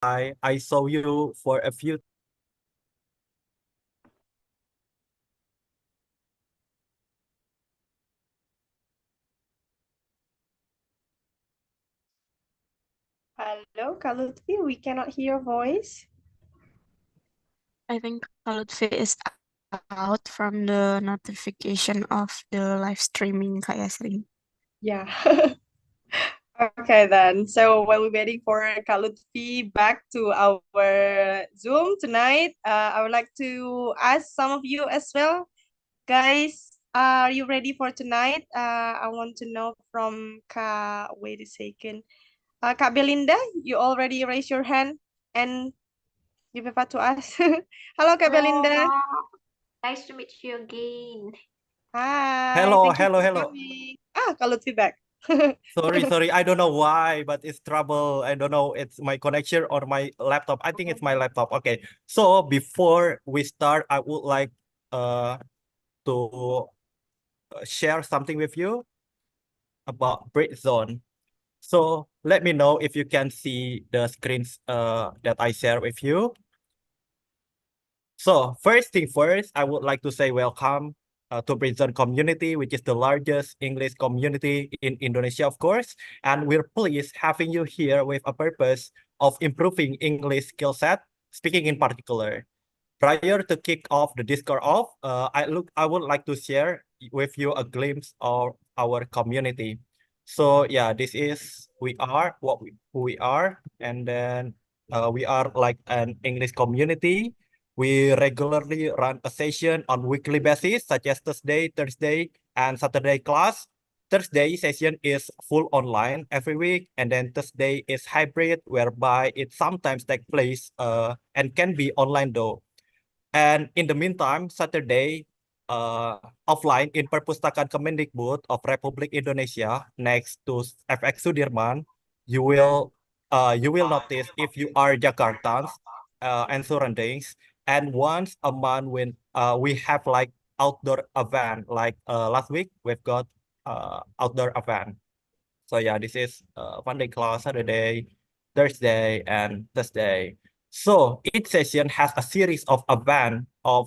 I saw you for a few. Hello, Kak Lutfi, we cannot hear your voice. I think Lutfi is out from the notification of the live streaming Kak Yasri. Yeah. Okay then. So while we're waiting for Kak Lutfi back to our Zoom tonight, I would like to ask some of you as well. Guys, are you ready for tonight? I want to know from Kak, wait a second. Kak Belinda, you already raised your hand and give it to us. Hello, Kak Hello, Belinda. nice to meet you again. Hi, Hello, thank you hello, for hello. coming. Kak Lutfi back. Sorry. I don't know why, but it's trouble. I don't know. It's my connection or my laptop. I think it's my laptop. Okay. So before we start, I would like to share something with you about Britzone. So let me know if you can see the screens that I share with you. So first thing first, I would like to say welcome to Britzone community, which is the largest English community in Indonesia, of course. And we're pleased having you here with a purpose of improving English skill set, speaking in particular. Prior to kick off the Discord off, I would like to share with you a glimpse of our community. So yeah, this is who we are, and then we are like an English community. We regularly run a session on weekly basis, such as Thursday, and Saturday class. Thursday session is full online every week, and then Thursday is hybrid, whereby it sometimes take place and can be online though. And in the meantime, Saturday, offline in Perpustakaan Kemendikbud of Republik Indonesia, next to FX Sudirman, you will notice if you are Jakartans and surroundings, and once a month when we have like outdoor event, like last week we've got outdoor event. So yeah, this is Monday class, Saturday, Thursday, and Thursday. So each session has a series of events of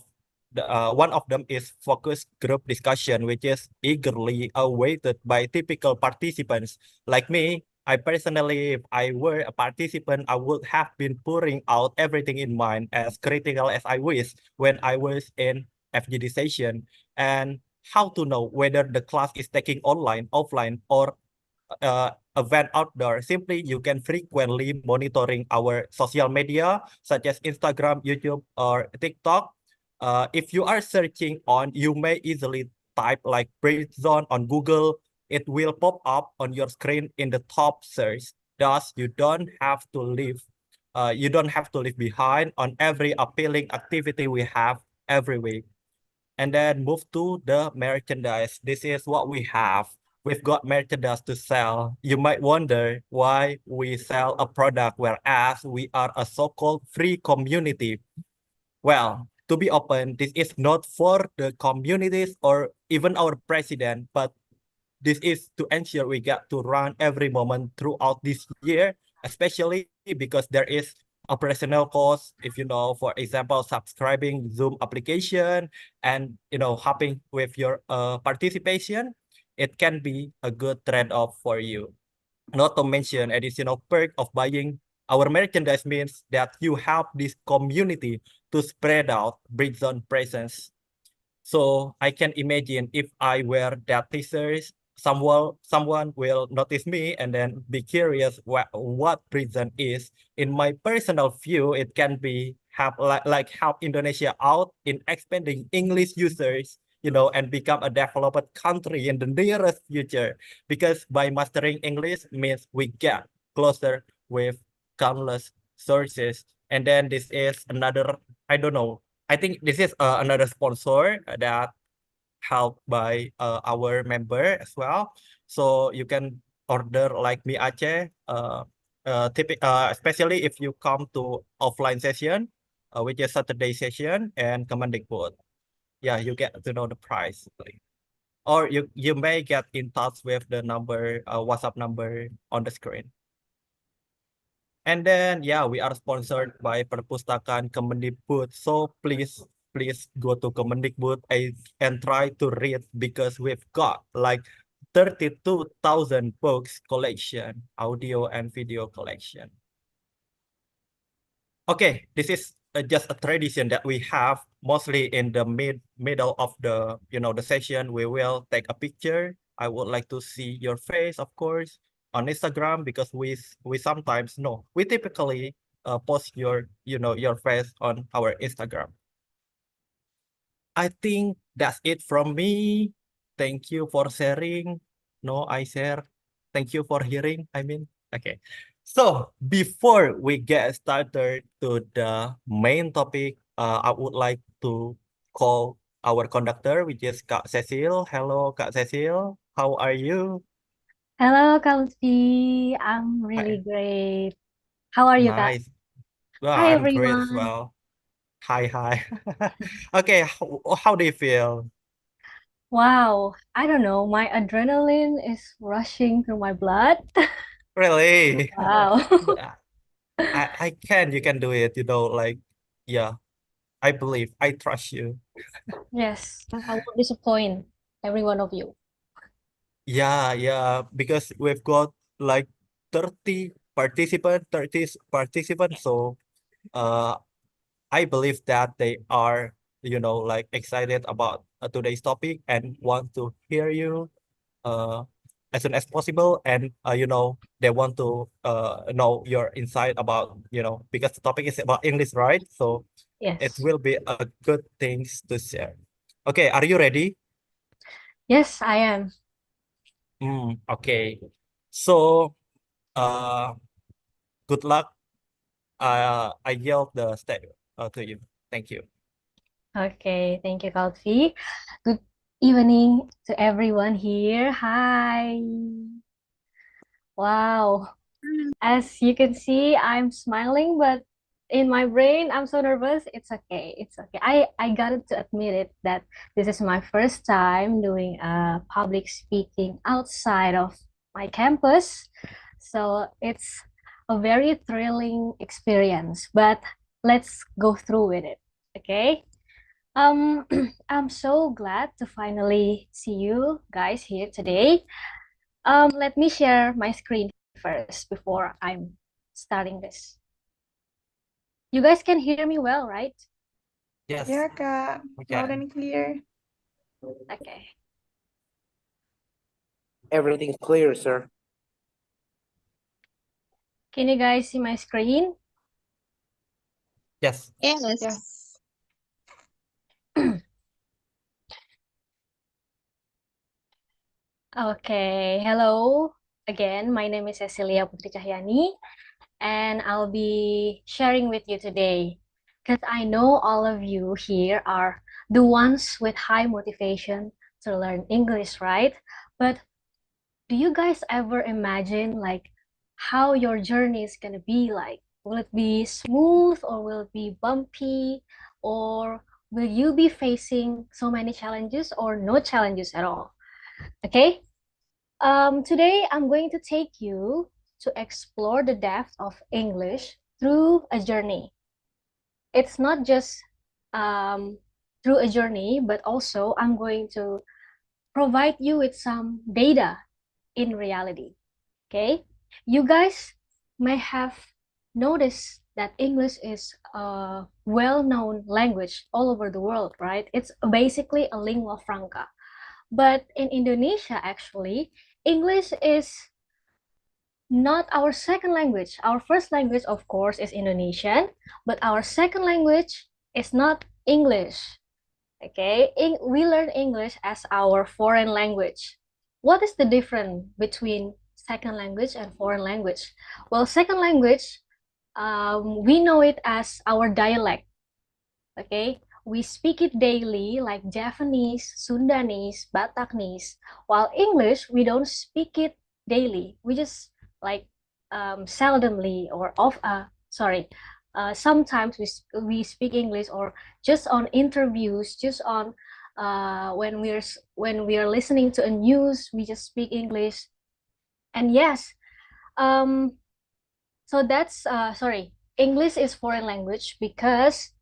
one of them is focus group discussion, which is eagerly awaited by typical participants. Like me, I personally, if I were a participant, I would have been pouring out everything in mind as critical as I wish when I was in FGD session, and how to know whether the class is taking online, offline, or event outdoor. Simply, you can frequently monitoring our social media, such as Instagram, YouTube, or TikTok. If you are searching on, you may easily type like Britzone on Google. It will pop up on your screen in the top search. Thus, you don't have to leave behind on every appealing activity we have every week. And then move to the merchandise. This is what we have. We've got merchandise to sell. You might wonder why we sell a product, whereas we are a so-called free community. Well, to be open, this is not for the communities or even our president, but this is to ensure we get to run every moment throughout this year, especially because there is operational costs. If you know, for example, subscribing Zoom application and helping with your participation, it can be a good trade-off for you. Not to mention additional perk of buying our merchandise means that you help this community to spread out Britzone presence. So I can imagine if I wear that t-shirt, someone will notice me and then be curious what prison is. In my personal view, it can be like help Indonesia out in expanding English users, and become a developed country in the nearest future. Because by mastering English means we get closer with countless sources. And then this is another, I don't know, I think this is another sponsor that helped by our member as well. So you can order like Mi Aceh, especially if you come to offline session, which is Saturday session and Kemendikbud. Yeah, you get to know the price. Or you may get in touch with the number, WhatsApp number on the screen. And then, yeah, we are sponsored by Perpustakaan Kemendikbud. So please go to Kemendikbud and try to read because we've got like 32,000 books collection, audio and video collection. Okay, this is just a tradition that we have mostly in the middle of the the session. We will take a picture. I would like to see your face, of course, on Instagram because we sometimes no, we typically post your your face on our Instagram. I think that's it from me. Thank you for sharing. No, I share. Thank you for hearing. I mean, okay. So before we get started to the main topic, I would like to call our conductor, which is Kak Cecil. Hello, Kak Cecil. How are you? Hello, Kak Lutfi. I'm Hi. really great. How are you, Kak? Nice. Well, Hi, I'm great as everyone. well. Hi, hi. Okay, how do you feel? Wow, I don't know. My adrenaline is rushing through my blood. Really? Wow. I can, you can do it, like, yeah, I believe, I trust you. Yes, I won't disappoint every one of you. Yeah, because we've got like 30 participants, so uh, I believe that they are, like excited about today's topic and want to hear you uh, as soon as possible, and they want to know your insight about, because the topic is about English, right? So it Yes. will be a good things to share. Okay, are you ready? Yes, I am. Okay. So, uh, good luck. I yield the stage to you. Thank you. Okay, thank you, Kak Lutfi. Good evening to everyone here. Hi. Wow. As you can see, I'm smiling, but in my brain, I'm so nervous. It's okay. It's okay. I got to admit it that this is my first time doing public speaking outside of my campus. So it's a very thrilling experience, but let's go through with it. Okay. Um, I'm so glad to finally see you guys here today. Let me share my screen first before I'm starting this. You guys can hear me well, right? Yes, Yeah, Kak. we Loud can. and clear. Okay. Everything's clear, sir. Can you guys see my screen? Yes. Yes. Okay. Hello again. My name is Ceicilia Putri Cahyani, and I'll be sharing with you today because I know all of you here are the ones with high motivation to learn English, right? But do you guys ever imagine like how your journey is gonna be like? Will it be smooth or will it be bumpy? Or will you be facing so many challenges or no challenges at all? Okay. Today I'm going to take you to explore the depth of English through a journey. It's not just um, through a journey, but also I'm going to provide you with some data in reality. Okay, you guys may have noticed that English is a well-known language all over the world, right? It's basically a lingua franca. But in Indonesia, actually, English is not our second language. Our first language, of course, is Indonesian, but our second language is not English. Okay, we learn English as our foreign language. What is the difference between second language and foreign language? Well, second language, we know it as our dialect. Okay, we speak it daily like Javanese, Sundanese, Bataknese. While English, we don't speak it daily. We just like seldomly or sometimes we speak English or just on interviews, just on when we are listening to a news, we just speak English. And yes, um, So that's sorry, English is foreign language because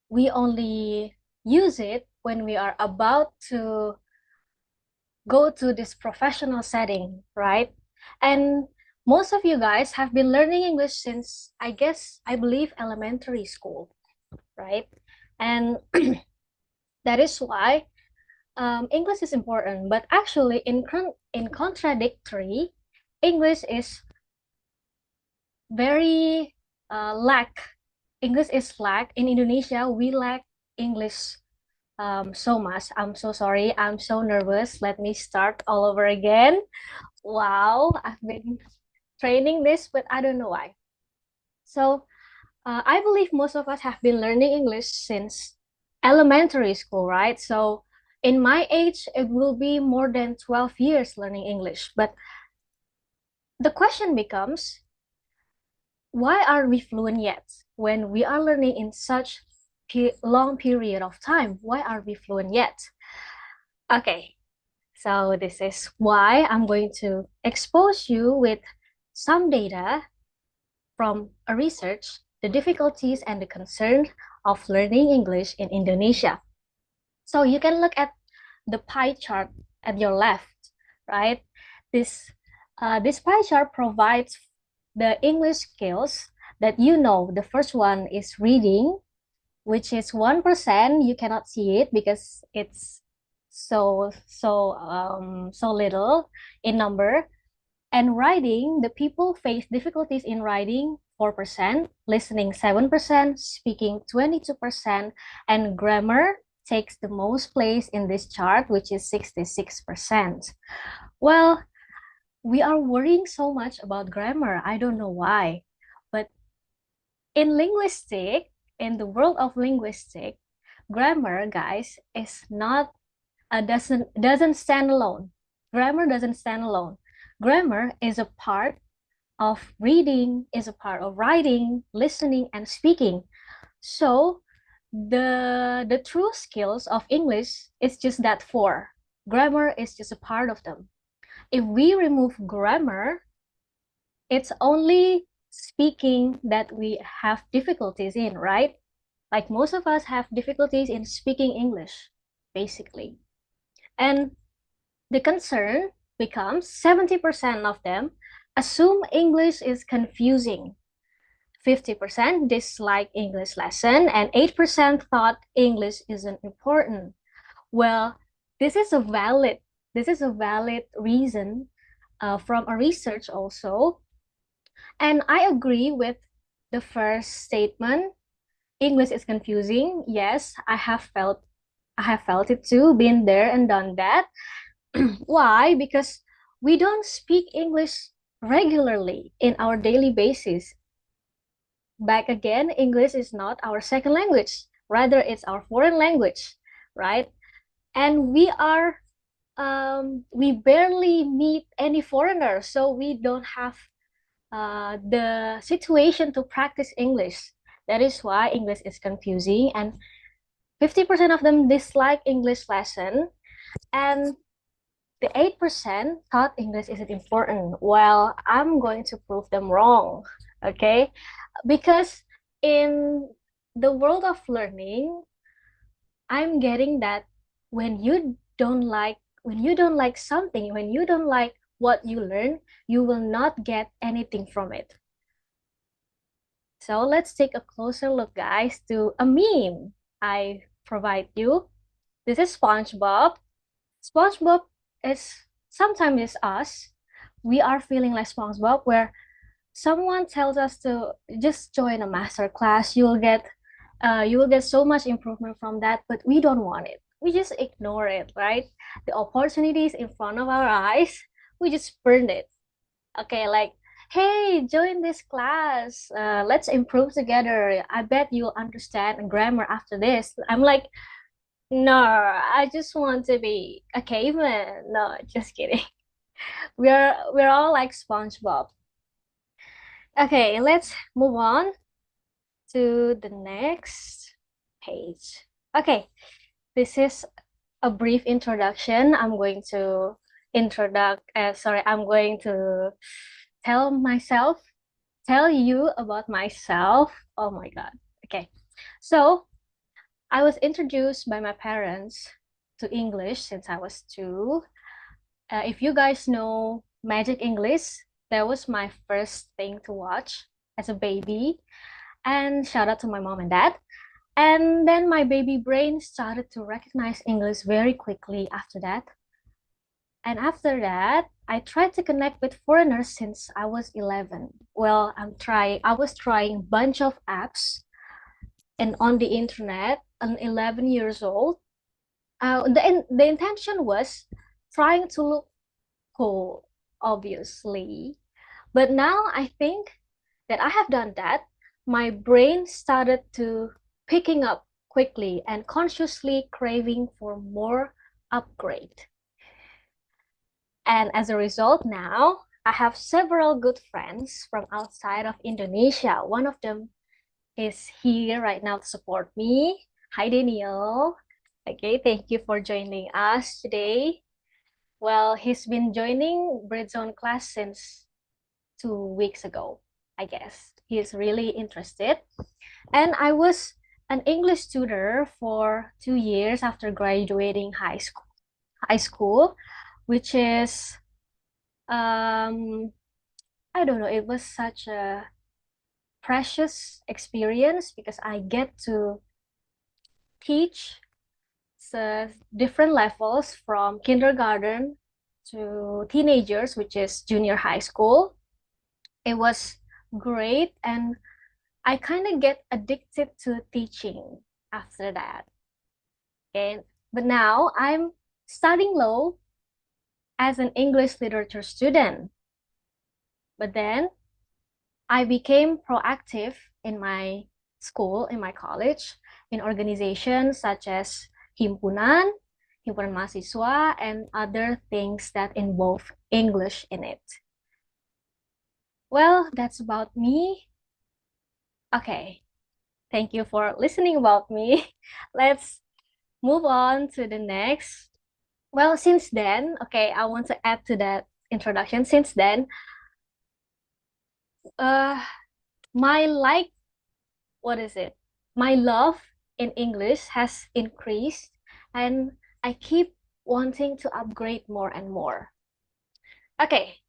we only use it when we are about to go to this professional setting, right? And most of you guys have been learning English since, I believe, elementary school, right? And that is why English is important. But actually, in contradictory, English is very lack. English is lack. In Indonesia, we lack English so much. I'm so sorry. I'm so nervous. Let me start all over again. Wow, I've been training this, but I don't know why. So I believe most of us have been learning English since elementary school, right? So in my age, it will be more than 12 years learning English. But the question becomes, why are we fluent yet? When we are learning in such long period of time, why are we fluent yet? Okay, so this is why I'm going to expose you with some data from a research, the difficulties and the concern of learning English in Indonesia. So you can look at the pie chart at your left, right? This pie chart provides the English skills that you know. The first one is reading, which is 1%. You cannot see it because it's so little in number. And writing, the people face difficulties in writing 4%, listening 7%, speaking 22%, and grammar takes the most place in this chart, which is 66%. Well, we are worrying so much about grammar. I don't know why. But in the world of linguistic, grammar, guys, is not doesn't stand alone. Grammar doesn't stand alone. Grammar is a part of reading, is a part of writing, listening, and speaking. So the true skills of English is just that four. Grammar is just a part of them. If we remove grammar, it's only speaking that we have difficulties in, right? Like most of us have difficulties in speaking English, basically. And the concern becomes 70% of them assume English is confusing. 50% dislike English lesson and 8% thought English isn't important. Well, this is a valid reason from a research also. And I agree with the first statement. English is confusing. Yes, I have felt it too, been there and done that. Why? Because we don't speak English regularly in our daily basis. Back again, English is not our second language. Rather, it's our foreign language, right? And we barely meet any foreigners, so we don't have the situation to practice English. That is why English is confusing, and 50% of them dislike English lesson, and the 8% thought English isn't important. Well, I'm going to prove them wrong, okay? Because in the world of learning, I'm getting that when you don't like something, when you don't like what you learn, you will not get anything from it. So let's take a closer look, guys, to a meme I provide you. This is SpongeBob. SpongeBob is sometimes us. We are feeling like SpongeBob, where someone tells us to just join a master class. You will get so much improvement from that, but we don't want it. We just ignore it, right? The opportunities in front of our eyes, we just burned it. Okay, like, hey, join this class. Let's improve together. I bet you'll understand grammar after this. I'm like, no, I just want to be a caveman. No, just kidding. We're all like SpongeBob. Okay, let's move on to the next page. Okay, this is a brief introduction. I'm going to tell you about myself. Oh my God. Okay. So I was introduced by my parents to English since I was 2. If you guys know Magic English, that was my first thing to watch as a baby. And shout out to my mom and dad. And then my baby brain started to recognize English very quickly after that. And after that, I tried to connect with foreigners since I was 11. Well, I was trying bunch of apps and on the internet, I'm 11 years old. The intention was trying to look cool, obviously. But now I think that I have done that. My brain started to picking up quickly and consciously craving for more upgrade. And as a result, now I have several good friends from outside of Indonesia. One of them is here right now to support me. Hi, Daniel. Okay, thank you for joining us today. Well, he's been joining Britzone class since 2 weeks ago, I guess. He's really interested. And I was an English tutor for 2 years after graduating high school, which is I don't know, it was such a precious experience because I get to teach different levels from kindergarten to teenagers, which is junior high school. It was great, and I kind of get addicted to teaching after that. Okay, but now I'm studying law as an English literature student. But then I became proactive in my school, in my college, in organizations such as himpunan, himpunan mahasiswa, and other things that involve English in it. Well, that's about me. Okay, thank you for listening about me. Let's move on to the next. Well, since then, okay, I want to add to that introduction. Since then, my my love in English has increased, and I keep wanting to upgrade more and more. Okay,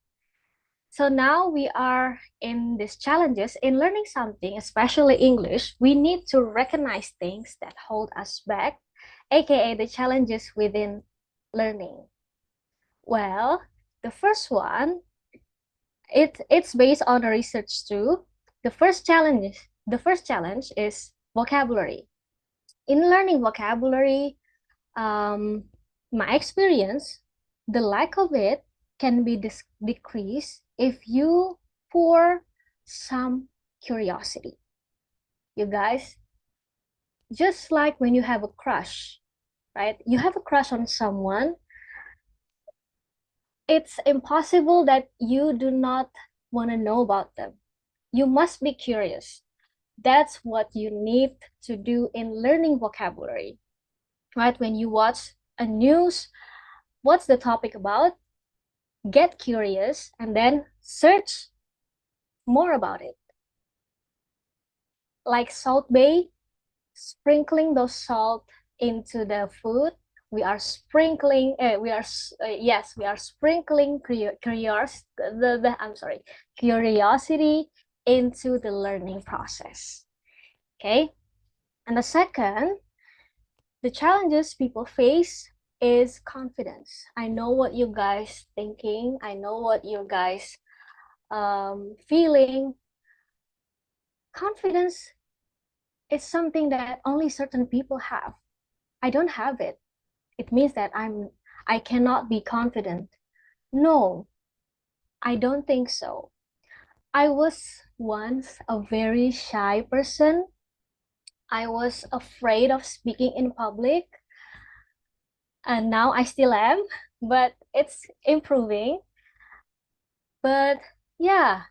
so now we are in these challenges. In learning something, especially English, we need to recognize things that hold us back, aka the challenges within learning. Well, the first one, it's based on a research too. The first challenge is vocabulary. In learning vocabulary, my experience, the lack of it can be decreased if you pour some curiosity. You guys, just like when you have a crush, right? You have a crush on someone, it's impossible that you do not want to know about them. You must be curious. That's what you need to do in learning vocabulary, right? When you watch a news, what's the topic about? Get curious and then search more about it. Like Salt Bay, sprinkling those salt into the food. We are sprinkling. Yes, we are sprinkling curiosity into the learning process. Okay, and the second, the challenges people face is confidence. I know what you guys thinking. I know what you guys feeling. Confidence is something that only certain people have. I don't have it. It means that I cannot be confident. No, I don't think so. I was once a very shy person. I was afraid of speaking in public, and now I still am, but it's improving. But yeah,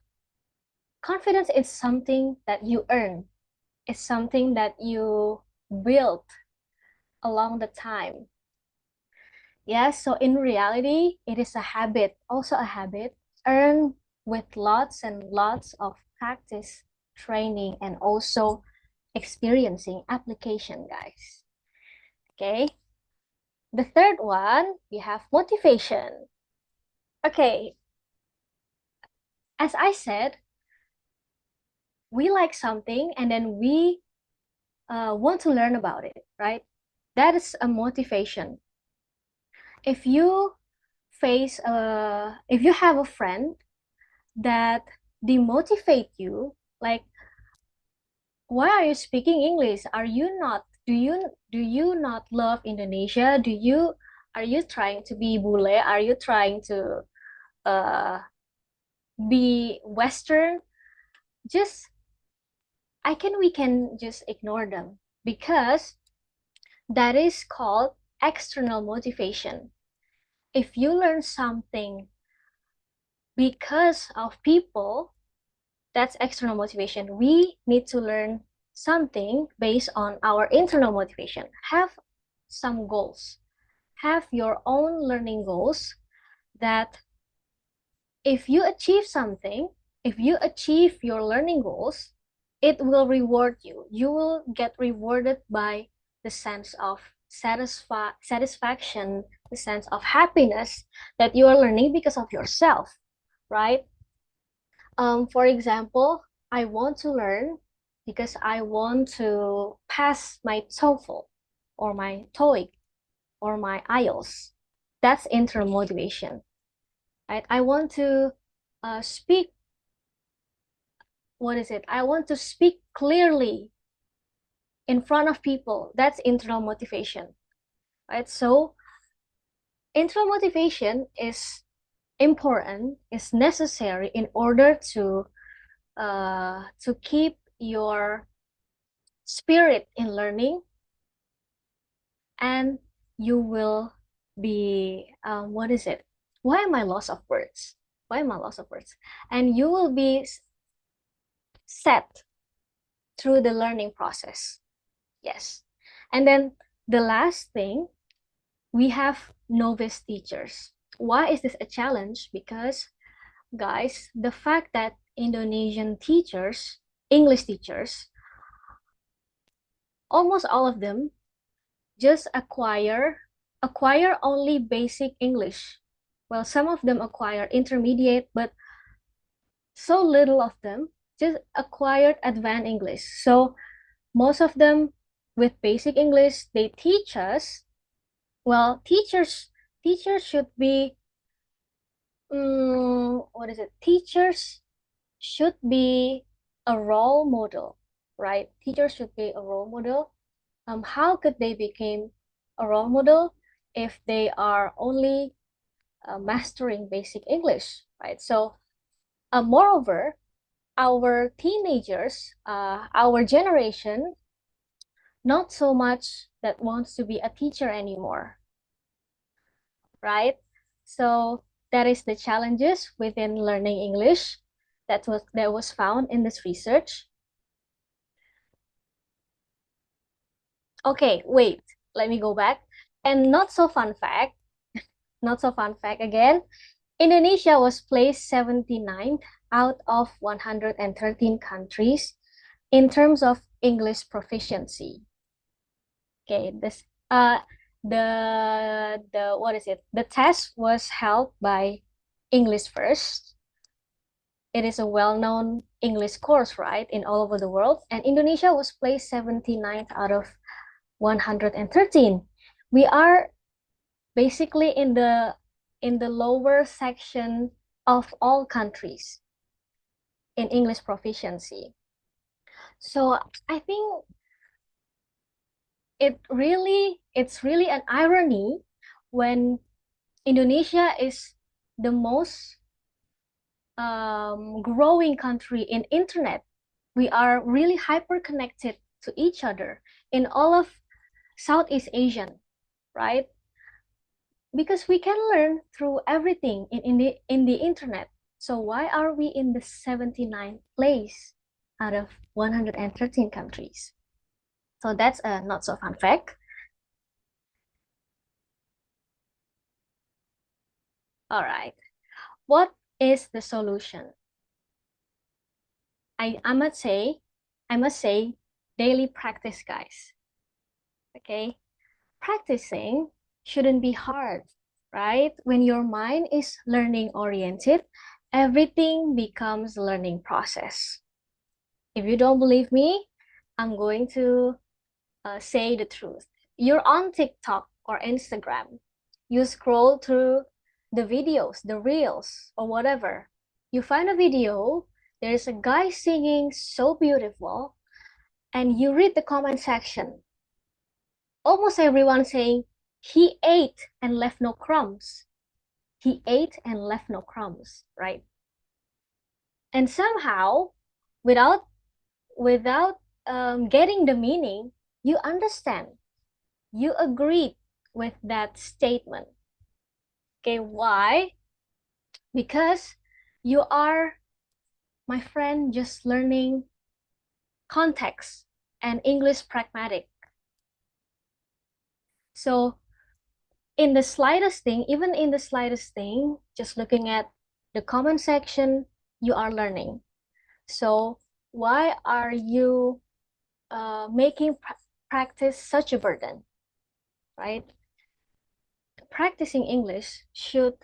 confidence is something that you earn. It's something that you build along the time. Yes, so in reality, it is a habit, also a habit earned with lots and lots of practice, training, and also experiencing application, guys. Okay. The third one, we have motivation. Okay. As I said, we like something and then we want to learn about it, right? That is a motivation. If you if you have a friend that demotivate you, like, why are you speaking English? Do you not love Indonesia? Are you trying to be bule? Are you trying to uh be Western? Just we can just ignore them because that is called external motivation. If you learn something because of people, that's external motivation. We need to learn something based on our internal motivation. Have some goals. Have your own learning goals that if you achieve something, if you achieve your learning goals, it will reward you. You will get rewarded by the sense of satisfaction, the sense of happiness that you are learning because of yourself, right? For example, I want to learn because I want to pass my TOEFL or my TOEIC or my IELTS. That's internal motivation, right? I want to speak, I want to speak clearly in front of people. That's internal motivation, right? So internal motivation is important, is necessary in order to keep your spirit in learning, and you will be why am I lost of words? Why am I lost of words? And you will be set through the learning process. Yes. And then the last thing, we have novice teachers. Why is this a challenge? Because, guys, the fact that Indonesian teachers, English teachers, almost all of them just acquire only basic English. Well, some of them acquire intermediate, but so little of them just acquired advanced English. So most of them with basic English, they teach us. Well, teachers should be Teachers should be a role model, right? Teachers should be a role model. How could they become a role model if they are only mastering basic English, right? So, moreover, our teenagers, our generation, not so much that wants to be a teacher anymore, right? So that is the challenges within learning English that was found in this research. Okay, wait, let me go back. And not so fun fact again, Indonesia was placed 79th out of 113 countries in terms of English proficiency. Okay, this the test was held by English First. It is a well-known English course, right, in all over the world, and Indonesia was placed 79th out of 113. We are basically in the lower section of all countries in English proficiency. So I think it's really an irony when Indonesia is the most growing country in internet. We are really hyper connected to each other in all of Southeast Asian, right? Because we can learn through everything in the internet. So why are we in the 79th place out of 113 countries? So that's a not so fun fact. All right. What is the solution? I must say, daily practice, guys. Okay, practicing shouldn't be hard, right? When your mind is learning oriented, everything becomes learning process. If you don't believe me, I'm going to say the truth. You're on TikTok or Instagram. You scroll through the videos, the reels, or whatever. You find a video, there's a guy singing so beautiful, and you read the comment section. Almost everyone saying, he ate and left no crumbs. He ate and left no crumbs, right? And somehow, without getting the meaning, you understand, you agreed with that statement. Okay, why? Because you are, my friend, just learning context and English pragmatic. So in the slightest thing, even in the slightest thing, just looking at the comment section, you are learning. So why are you making practice such a burden, right? Practicing English should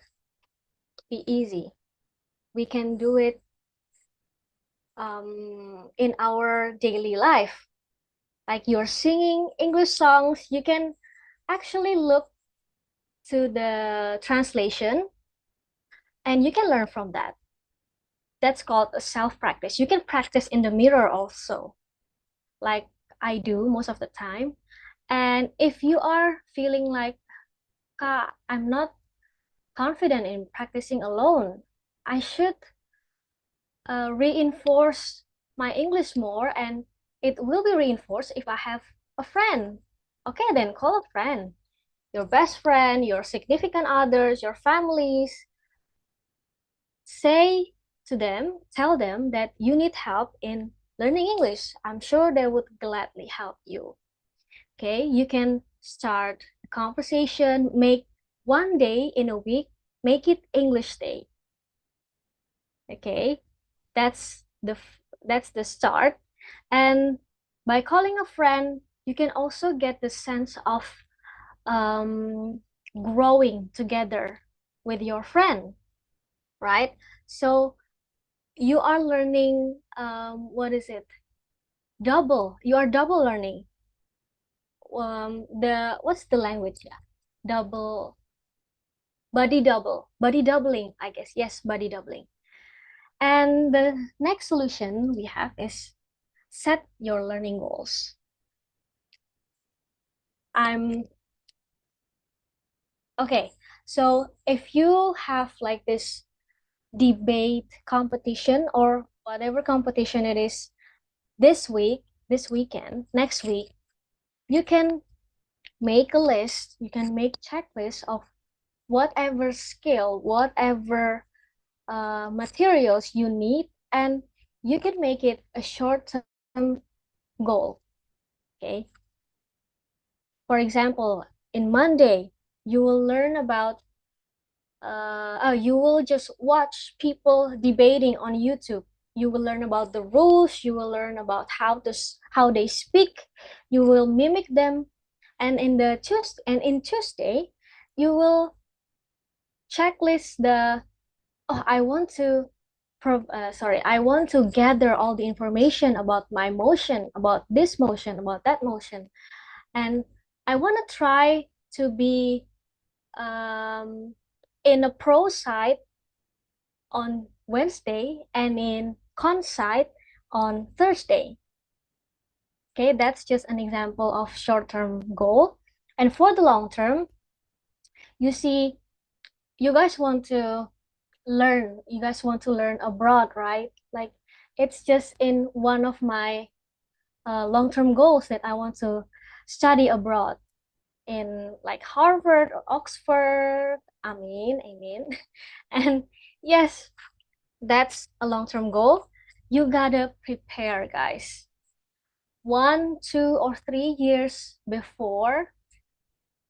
be easy. We can do it in our daily life. Like you're singing English songs, you can actually look to the translation and you can learn from that. That's called a self-practice. You can practice in the mirror also, like I do most of the time. And if you are feeling like, I'm not confident in practicing alone, I should reinforce my English more, and it will be reinforced if I have a friend. Okay, then call a friend, your best friend, your significant others, your families. Say to them, tell them that you need help in learning English. I'm sure they would gladly help you. Okay, you can start a conversation, make one day in a week, make it English day. Okay, that's the start. And by calling a friend, you can also get the sense of growing together with your friend, right? So you are learning, what is it? You are double learning. What's the language? Yeah, body doubling, I guess. Yes, body doubling. And the next solution we have is set your learning goals. Okay, so if you have like this debate competition or whatever competition it is this week, this weekend, next week, you can make a list, you can make checklist of whatever skill, whatever materials you need, and you can make it a short-term goal. Okay. For example, in Monday, you will learn about you will just watch people debating on YouTube. You will learn about the rules, you will learn about how they speak, you will mimic them. And in Tuesday, you will checklist I want to I want to gather all the information about my motion, about this motion, about that motion. And I want to try to be in a pro site on Wednesday and in con site on Thursday. Okay, that's just an example of short-term goal. And for the long term, you see, you guys want to learn abroad, right? Like it's just in one of my long-term goals that I want to study abroad in like Harvard or Oxford. I mean. And yes, that's a long-term goal. You gotta prepare, guys. 1, 2, or 3 years before.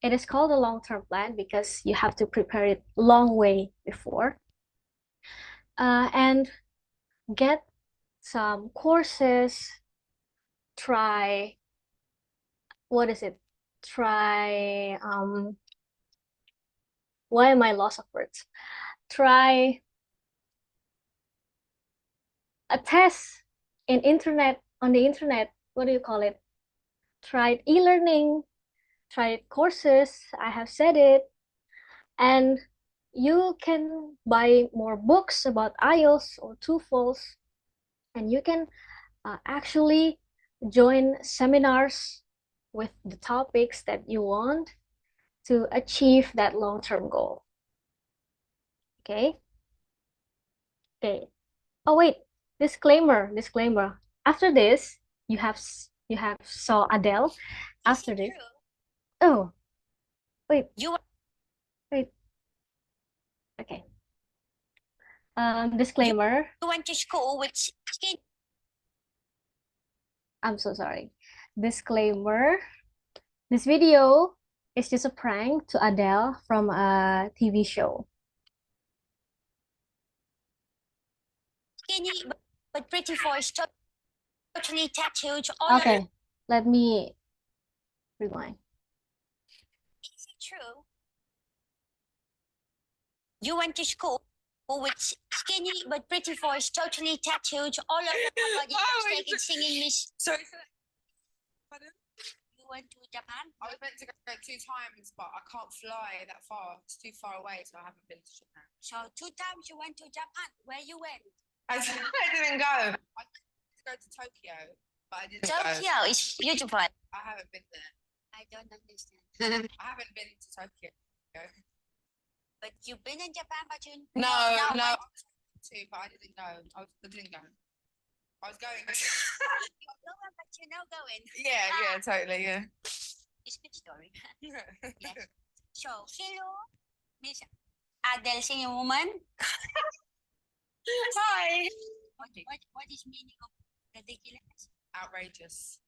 It is called a long-term plan because you have to prepare it long way before. And get some courses, try, what is it? Try, why am I lost of words? Try a test on the internet. What do you call it? Tried e-learning, tried courses, I have said it. And you can buy more books about IELTS or TOEFLs, and you can actually join seminars with the topics that you want to achieve that long-term goal. Okay? Okay. Oh wait, disclaimer. After this, you have saw Adele. After this. Oh, wait. Wait. Okay. Disclaimer. You went to school with I'm so sorry. Disclaimer. This video is just a prank to Adele from a TV show. skinny but pretty voice, totally tattooed all over. Okay, let me rewind. Is it true? You went to school with skinny but pretty voice, totally tattooed all over your body, taking singing Miss. Sorry, pardon? You went to Japan? I was meant to go 2 times, but I can't fly that far. It's too far away, so I haven't been to Japan. So 2 times you went to Japan. Where you went? I didn't go. I wanted to go to Tokyo, but I didn't go. Tokyo is beautiful. I haven't been there. I don't understand. I haven't been to Tokyo. But you've been in Japan, but you No. went- I was to, but I didn't go. I didn't go. I was going. You're going, but you're not going. yeah, totally, yeah. It's a good story. Yes. So, hello, Miss Adele singing woman. Hi. What is meaning of ridiculous? Outrageous.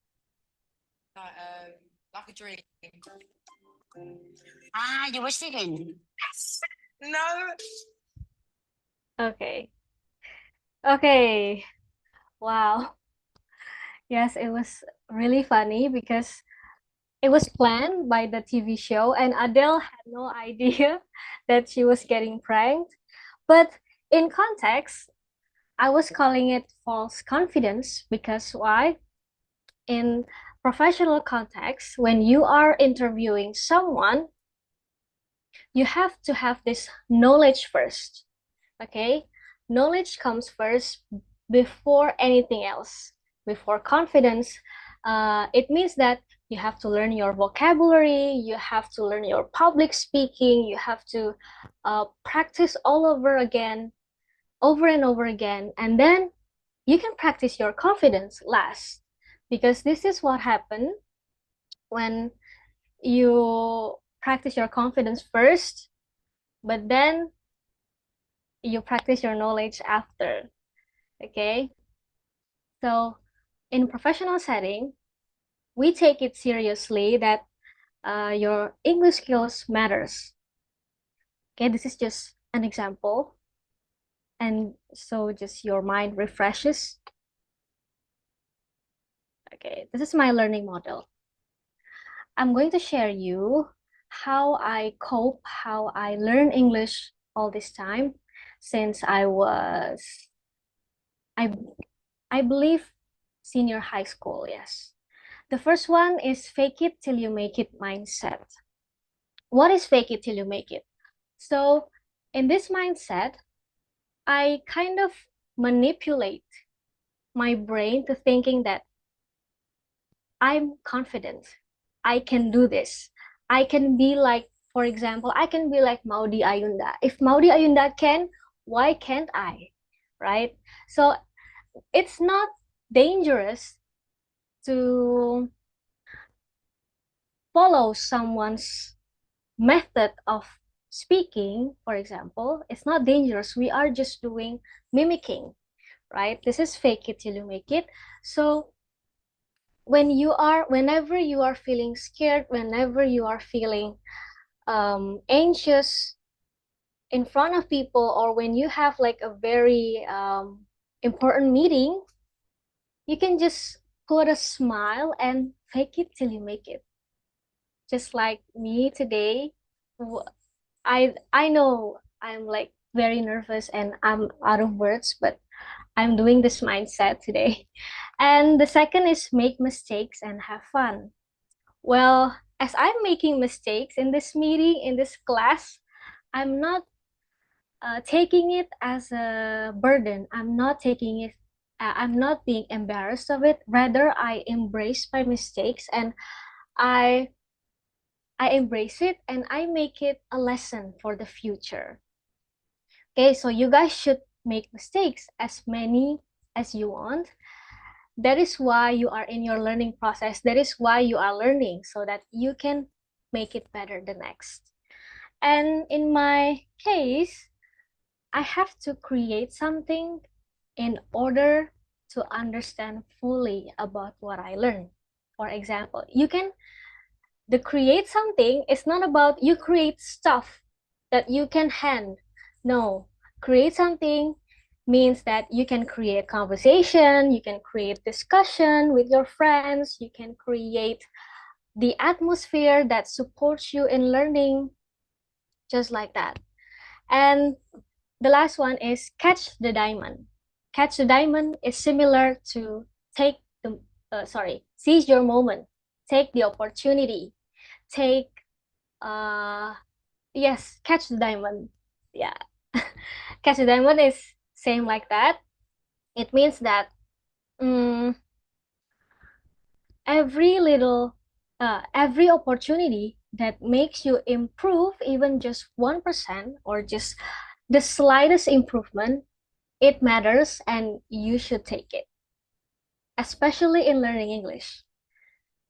Like a dream. Ah, you were singing. No. Okay. Okay. Wow. Yes, it was really funny because it was planned by the TV show, and Adele had no idea that she was getting pranked. But in context, I was calling it false confidence because why? In professional context, when you are interviewing someone, you have to have this knowledge first. Okay? Knowledge comes first before anything else. Before confidence, it means that you have to learn your vocabulary, you have to learn your public speaking, you have to practice all over again, over and over again, and then you can practice your confidence last. Because this is what happened when you practice your confidence first, but then you practice your knowledge after. Okay? So in professional setting, we take it seriously that your English skills matters. Okay, this is just an example. And so just your mind refreshes. Okay, this is my learning model. I'm going to share you how I cope, how I learn English all this time since I believe senior high school, yes. The first one is fake it till you make it mindset. What is fake it till you make it? So in this mindset, I kind of manipulate my brain to thinking that I'm confident. I can do this. I can be like, for example, I can be like Maudy Ayunda. If Maudy Ayunda can, why can't I? Right? So it's not dangerous to follow someone's method of speaking, for example. It's not dangerous. We are just doing mimicking, right? This is fake it till you make it. So whenever you are feeling scared, whenever you are feeling anxious in front of people, or when you have like a very important meeting, you can just put a smile and fake it till you make it. Just like me today, I know I'm like very nervous and I'm out of words, but I'm doing this mindset today. And the second is make mistakes and have fun. Well, as I'm making mistakes in this meeting, in this class, I'm not taking it as a burden. I'm not being embarrassed of it. Rather, I embrace my mistakes and I I embrace it and I make it a lesson for the future. Okay, so you guys should make mistakes as many as you want. That is why you are in your learning process. That is why you are learning so that you can make it better the next. And in my case, I have to create something in order to understand fully about what I learned. For example, the create something is not about you create stuff that you can hand. No, create something means that you can create conversation, you can create discussion with your friends, you can create the atmosphere that supports you in learning, just like that. And the last one is catch the diamond. Catch the diamond is similar to seize your moment, take the opportunity, take yes, catch the diamond. Yeah. Catch the diamond is same like that. It means that mm, every opportunity that makes you improve even just 1% or just the slightest improvement, it matters and you should take it, especially in learning English.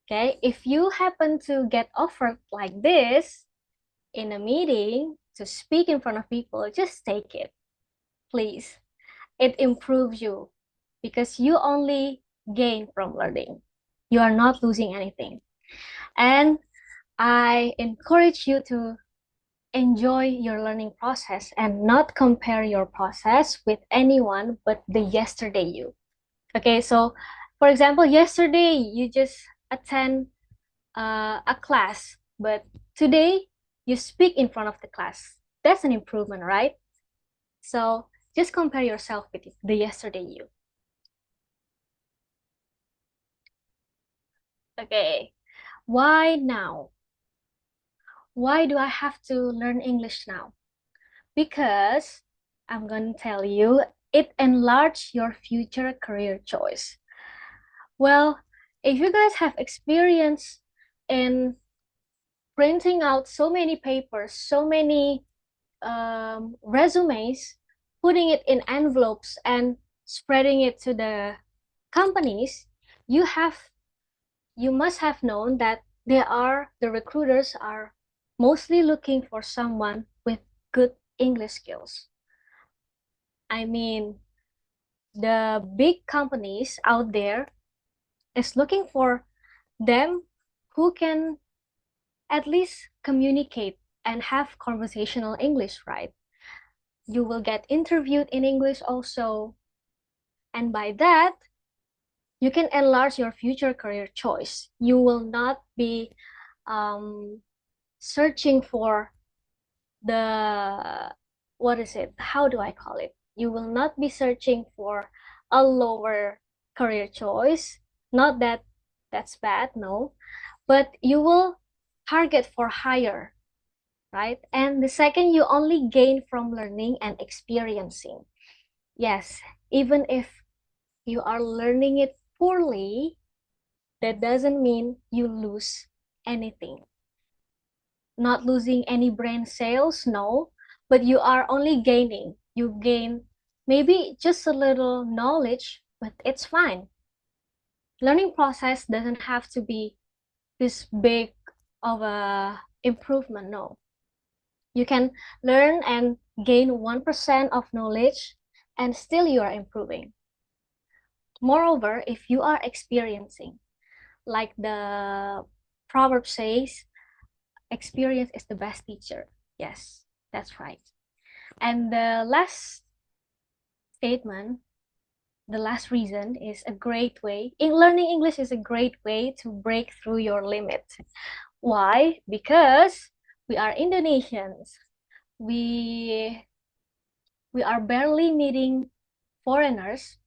Okay, if you happen to get offered like this in a meeting to speak in front of people, just take it, please. It improves you because you only gain from learning. You are not losing anything. And I encourage you to enjoy your learning process and not compare your process with anyone but the yesterday you. Okay, so for example, yesterday you just attend a class, but today you speak in front of the class. That's an improvement, right? So just compare yourself with the yesterday you. Okay, why now? Why do I have to learn English now? Because I'm going to tell you, it enlarges your future career choice. Well, if you guys have experience in printing out so many papers, so many resumes, putting it in envelopes and spreading it to the companies, you must have known that the recruiters are mostly looking for someone with good English skills. I mean, the big companies out there is looking for them who can at least communicate and have conversational English, right? You will get interviewed in English also. And by that, you can enlarge your future career choice. You will not be searching for the, what is it? How do I call it? You will not be searching for a lower career choice. Not that that's bad, no, but you will target for higher, right? And the second, you only gain from learning and experiencing. Yes, even if you are learning it poorly, that doesn't mean you lose anything. Not losing any brain cells, no, but you are only gaining. You gain maybe just a little knowledge, but it's fine. Learning process doesn't have to be this big of a improvement, no. You can learn and gain 1% of knowledge and still you are improving. Moreover, if you are experiencing, like the proverb says, experience is the best teacher. Yes, that's right. And the last statement the last reason is a great way. Learning English is a great way to break through your limit. Why? Because we are Indonesians. We are barely meeting foreigners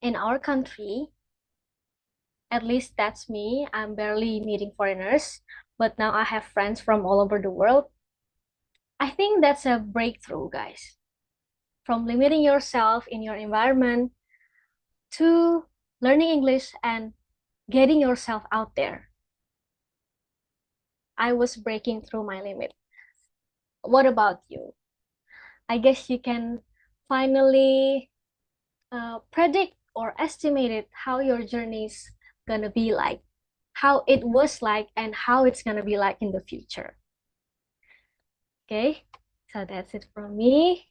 in our country. At least that's me. I'm barely meeting foreigners, but now I have friends from all over the world. I think that's a breakthrough, guys. From limiting yourself in your environment to learning English and getting yourself out there. I was breaking through my limit. What about you? I guess you can finally predict or estimate it how your journey's gonna be like, how it was like, and how it's gonna be like in the future. Okay, so that's it from me.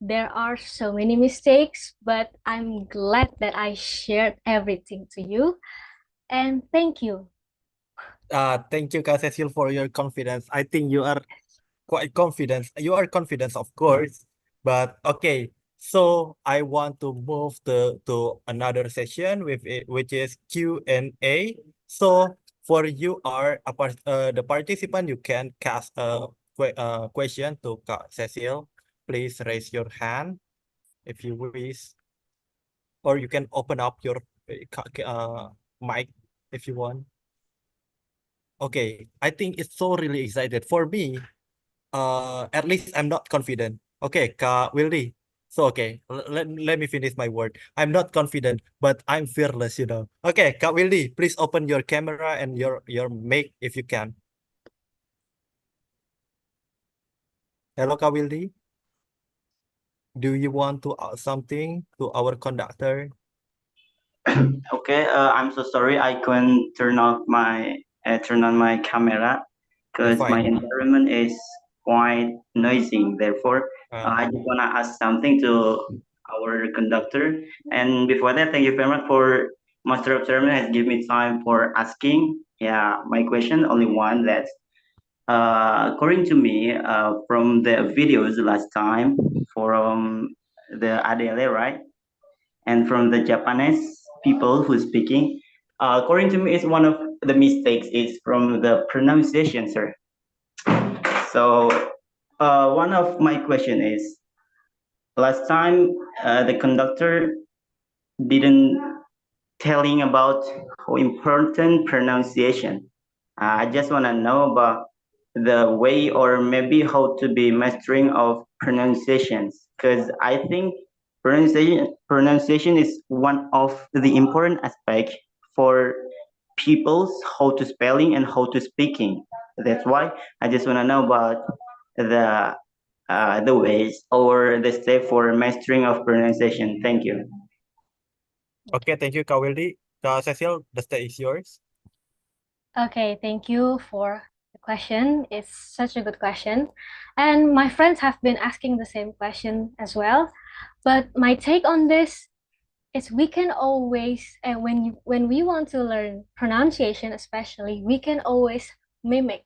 There are so many mistakes, but I'm glad that I shared everything to you. And thank you. Thank you, Kak Cecil, for your confidence. I think you are quite confident. You are confident, of course. But okay, so I want to move to another session with it, which is Q&A. So for you are the participant, you can cast a question to Kak Cecil. Please raise your hand if you wish, or you can open up your mic if you want. Okay, I think it's so really excited for me. At least I'm not confident. Okay, Kak Wildy. So okay, let me finish my word. I'm not confident, but I'm fearless, you know. Okay, Kak Wildy, please open your camera and your mic if you can. Hello, Kak Wildy. Do you want to add something to our conductor? Okay, I'm so sorry I couldn't turn on my camera because my Fine. environment is quite noisy. Therefore, I just wanna ask something to our conductor. And before that, thank you very much for Master of Ceremony has given me time for asking. Yeah, my question only one that according to me, from the videos last time from the ADL, right? And from the Japanese people who speaking, according to me, it's one of the mistakes is from the pronunciation, sir. So one of my question is, last time the conductor didn't telling about how important pronunciation. I just want to know about the way or maybe how to be mastering of pronunciations because I think pronunciation is one of the important aspect for people's how to spelling and how to speaking. That's why I just want to know about the ways or the step for mastering of pronunciation. Thank you. Okay, thank you, Kak Wildy. Kak Cecil, the stage is yours. Okay, thank you for the question. It's such a good question. And my friends have been asking the same question as well. But my take on this is we can always, and when we want to learn pronunciation especially, we can always mimic.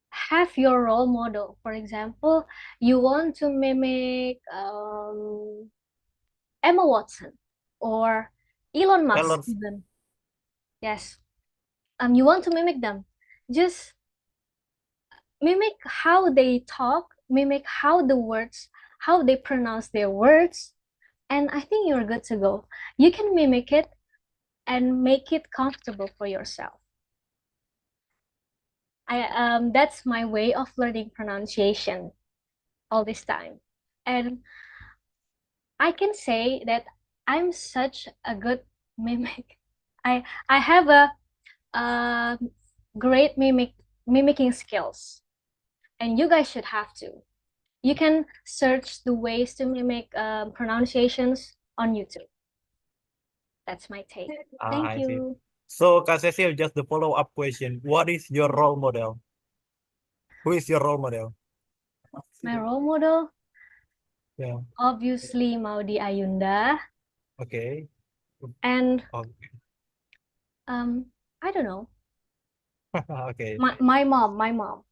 Have your role model. For example, you want to mimic Emma Watson or Elon Musk even. Yes. You want to mimic them. Just mimic how they talk, mimic how they pronounce their words, and I think you're good to go. You can mimic it and make it comfortable for yourself. That's my way of learning pronunciation all this time. And I can say that I'm such a good mimic. I have a great mimicking skills, and you guys should have to. You can search the ways to mimic pronunciations on YouTube. That's my take. Thank I see. you. So, Kak Cecil, just the follow-up question. What is your role model? Who is your role model? My role model, Yeah. obviously Maudy Ayunda, Okay. and Okay. I don't know, Okay. my mom.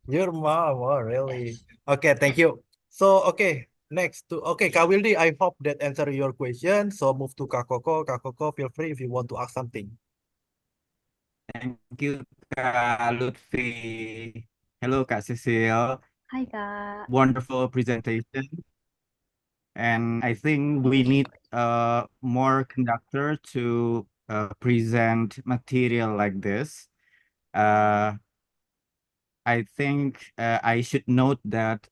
Your mom, oh, really? Okay, thank you. So, okay, Next to Kak Wildy, I hope that answer your question. So move to Kak Koko. Kak Koko, feel free if you want to ask something. Thank you, Kak Lutfi. Hello, Kak Cecil. Hi, Kak. Wonderful presentation. And I think we need more conductor to present material like this. I think I should note that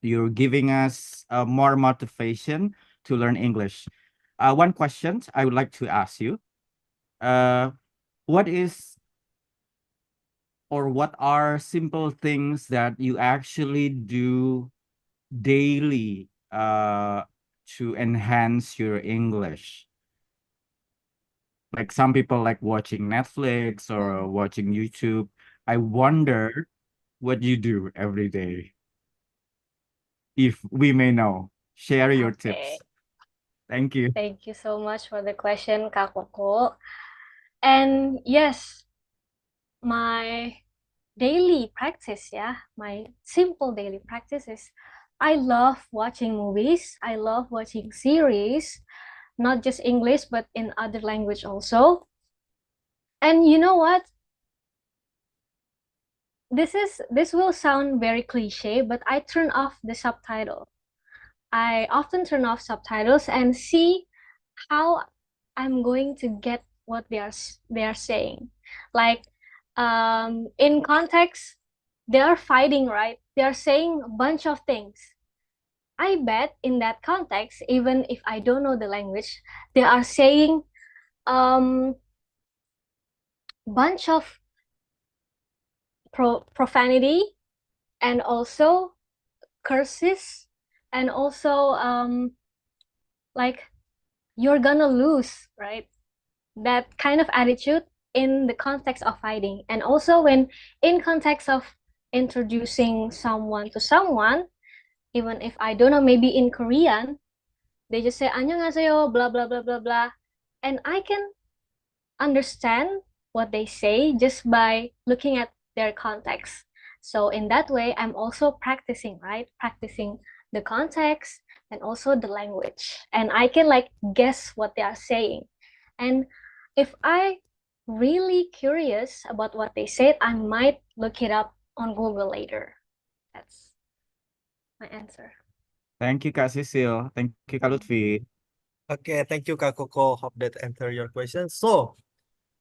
you're giving us more motivation to learn English. One question I would like to ask you. What is or what are simple things that you actually do daily to enhance your English? Like some people like watching Netflix or watching YouTube. I wonder what you do every day. If we may know, share your Okay. tips. Thank you. Thank you so much for the question, Kak Koko. And yes, my daily practice, my simple daily practice is I love watching movies. I love watching series, not just English, but in other language also. And you know what? This will sound very cliche, but I turn off the subtitle. I often turn off subtitles and see how I'm going to get what they are saying. Like in context, they are fighting, right? They are saying a bunch of things. I bet in that context, even if I don't know the language, they are saying bunch of profanity and also curses and also like you're gonna lose, right? That kind of attitude in the context of fighting, and also when in context of introducing someone to someone, even if I don't know, maybe in Korean, they just say 안녕하세요, blah blah blah blah blah, and I can understand what they say just by looking at their context. So in that way, I'm also practicing, right? Practicing the context and also the language. And I can like guess what they are saying. And if I really curious about what they said, I might look it up on Google later. That's my answer. Thank you, Kak Cecil. Thank you, Kak Lutfi. Okay, thank you, Kak Koko. Hope that answer your question. So,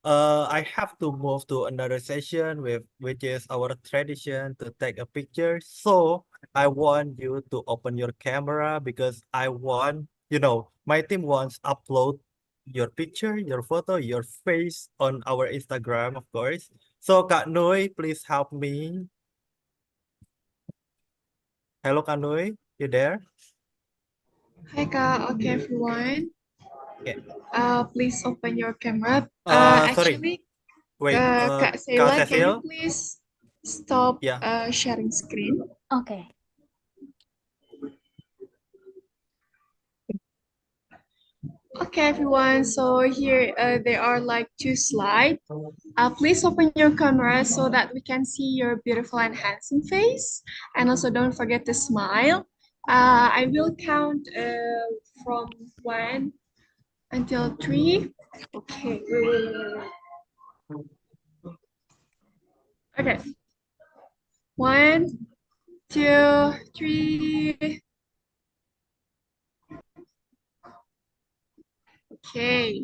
I have to move to another session which is our tradition to take a picture. So I want you to open your camera because I want, my team wants upload your picture, your photo, your face on our Instagram, of course. So Kak Nui, please help me. Hello, Kak Nui, you there? Hi Kak, okay everyone. Yeah. Please open your camera. Sorry. Actually, Wait, Kak Kak Sheila, can you Cecil? please stop Yeah. sharing screen? Okay. Okay everyone, so here there are like two slides. Please open your camera so that we can see your beautiful and handsome face. And also don't forget to smile. I will count from 1 until 3. Okay, wait. Okay. 1, 2, 3. Okay.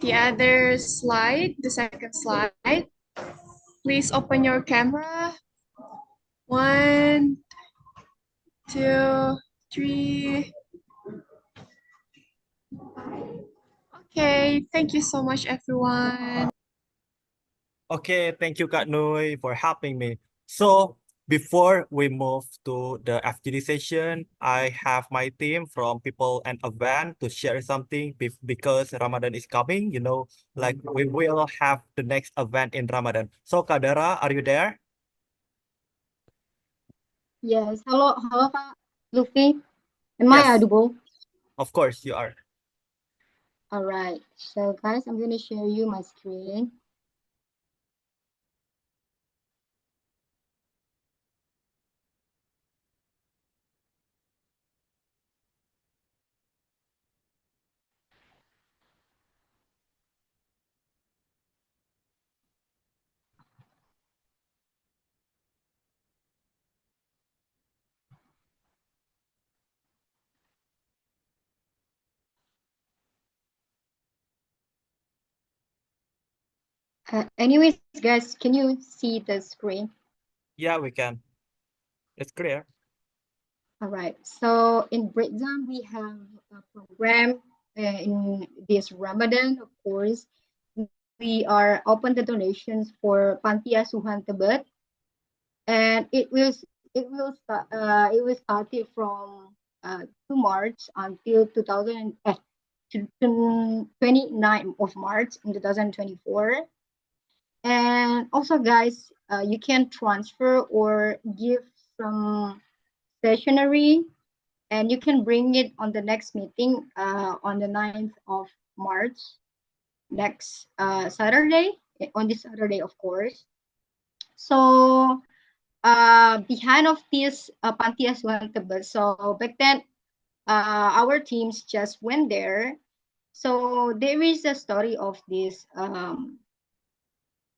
The other slide, the second slide. Please open your camera. 1, 2, 3. Okay, thank you so much, everyone. Okay, thank you, Kak Nui, for helping me. So before we move to the FGD session, I have my team from People and Event to share something because Ramadan is coming, like we will have the next event in Ramadan. So Kak Dara, are you there? Yes, hello, Kak Luffy. Am I Yes, audible? of course you are. All right. So, guys, I'm going to share you my screen. Anyways, guys, can you see the screen? Yeah, we can. It's clear. All right. So in Britzone, we have a program in this Ramadan, of course. We are open the donations for Panti Asuhan Tebet, and it will started from 2 March until 29th of March in 2024. And also, guys, you can transfer or give some stationery, and you can bring it on the next meeting on the 9th of March, next Saturday, on this Saturday, of course. So behind of this Panti Asuhan Tebet, so back then our teams just went there. So there is a story of this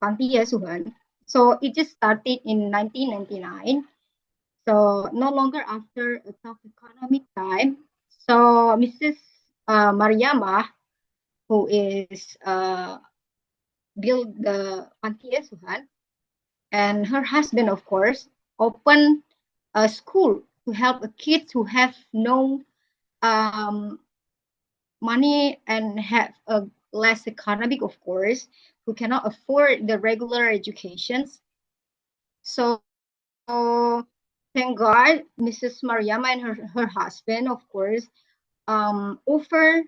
Panti Asuhan. So it just started in 1999. So no longer after a tough economic time. So Mrs. Mariama, who is built the Panti Asuhan, and her husband, of course, opened a school to help kids who have no money and have a less economic, of course, who cannot afford the regular educations. So thank God, Mrs. Mariama and her husband, of course, offer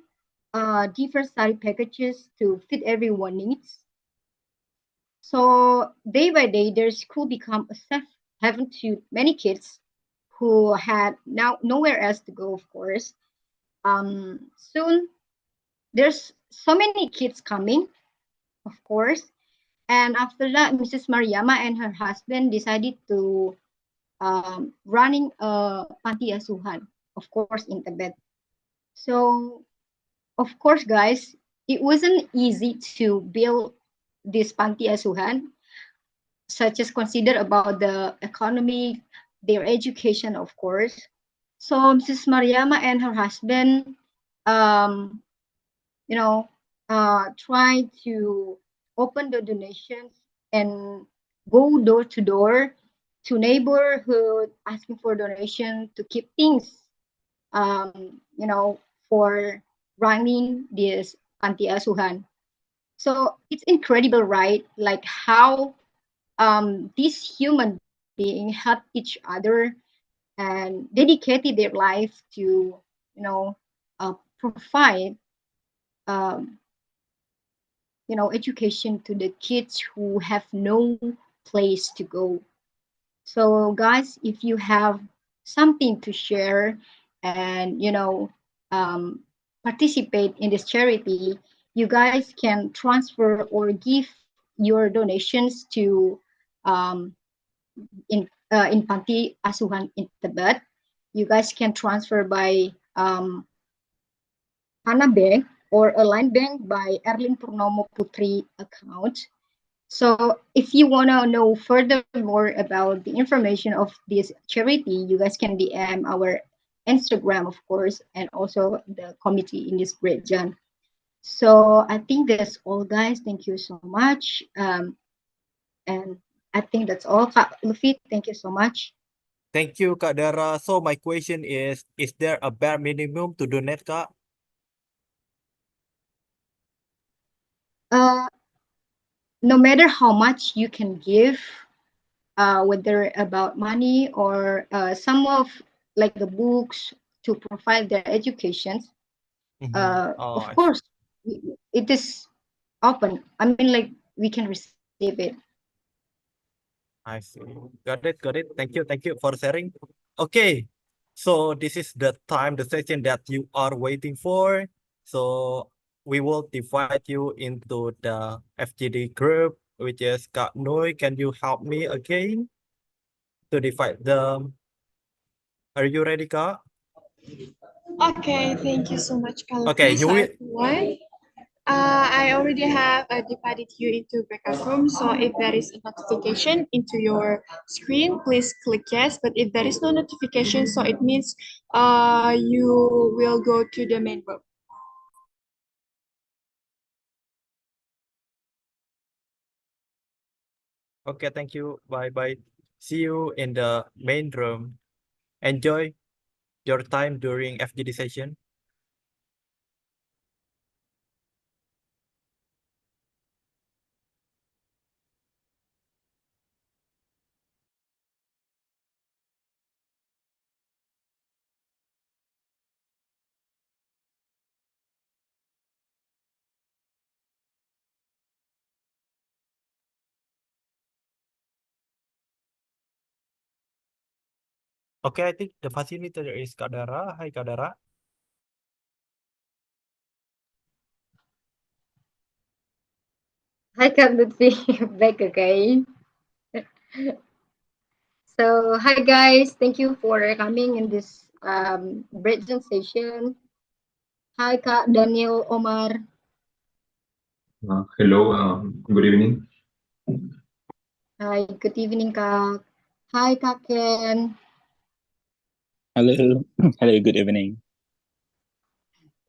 different study packages to fit everyone's needs. So day by day, their school become a safe haven to many kids who had now nowhere else to go, of course. Soon, there's so many kids coming, of course. And after that, Mrs. Mariama and her husband decided to running a panti asuhan, of course, in Tibet. So, of course, guys, it wasn't easy to build this panti asuhan, such as consider about the economy, their education, of course. So Mrs. Mariama and her husband, um, try to open the donations and go door to door to neighborhood asking for donation to keep things, for running this panti asuhan. So it's incredible, right? Like how these human beings help each other and dedicated their life to, provide, um, education to the kids who have no place to go. So, guys, if you have something to share and, participate in this charity, you guys can transfer or give your donations to in Panti Asuhan in Tibet. You guys can transfer by Hana Bank or a line bank by Erlin Purnomo Putri account. So if you want to know further more about the information of this charity, you guys can DM our Instagram, of course, and also the committee in this region. So I think that's all, guys. Thank you so much. And I think that's all. Kak Luffy, thank you so much. Thank you, Kak Dara. So my question is there a bare minimum to donate, Kak? No matter how much you can give, whether about money or some of like the books to provide their educations, Oh, of course, it is open. I mean, like we can receive it. I see. Got it, got it. Thank you for sharing. Okay, so this is the time, the session that you are waiting for. So we will divide you into the FGD group, which is Kak Noi. Can you help me again to divide them? Are you ready, Kak? Okay, thank you so much, Okay, Kalvi. you So will. everyone, I already have divided you into backup rooms. So if there is a notification into your screen, please click yes. But if there is no notification, so it means you will go to the main room. Okay, thank you. Bye bye. See you in the main room. Enjoy your time during FGD session. Okay, I think the facilitator is Kadara. Hi, Kadara. Hi, Kak Lutfi, back again. So, hi guys, thank you for coming in this Britzone session. Hi, Kak Daniel Omar. Hello, good evening. Hi, good evening, Kak. Hi, Kak Ken. Hello, hello, good evening.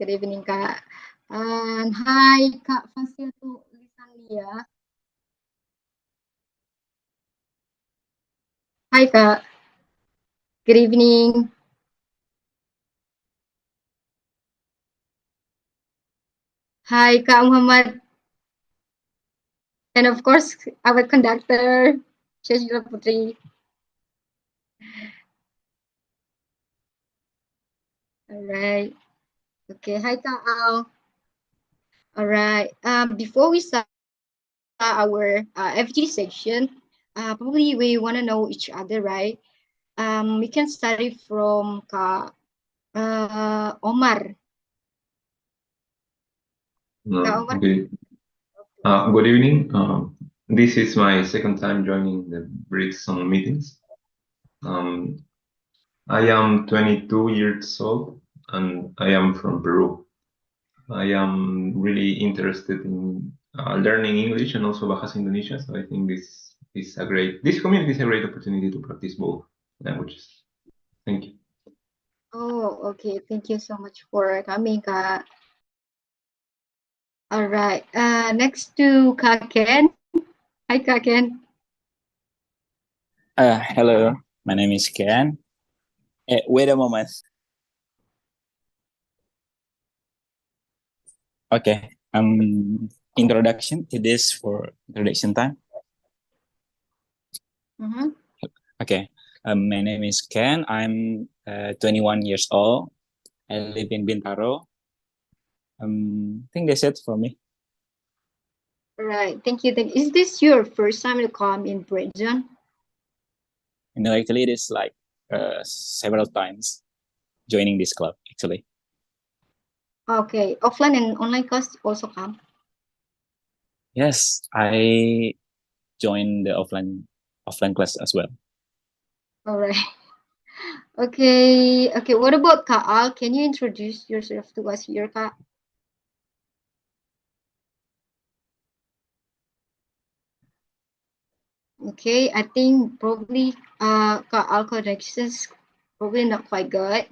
Good evening, Kak. And hi, Kak Fasiatu Lisalia. Hi, Kak. Good evening. Hi, Kak Muhammad. And of course, our conductor, Ceicilia Putri. All right. Okay. Hi, Kak Al. All right. Before we start our FG section, probably we want to know each other, right? We can start it from Kak Omar. Kak Omar. Okay. Good evening. This is my second time joining the Britzone meetings. I am 22 years old and I am from Peru. I am really interested in learning English and also Bahasa Indonesia. So I think this community is a great opportunity to practice both languages. Thank you. Oh, okay. Thank you so much for coming, Kak. All right. Next to Kak Ken. Hi, Kak Ken. Hello, my name is Ken. Wait a moment. Okay, introduction. It is for introduction time. Okay, my name is Ken. I'm 21 years old. I live in Bintaro. I think that's it for me. Right. Thank you. Is this your first time to come in Britzone? No, actually, it is like several times joining this club. Actually, Okay. Offline and online class also come. yes, I joined the offline class as well. All right. Okay. Okay. What about Kak Al? Can you introduce yourself to us here, Kak? Okay. I think probably Kak Al connections probably not quite good.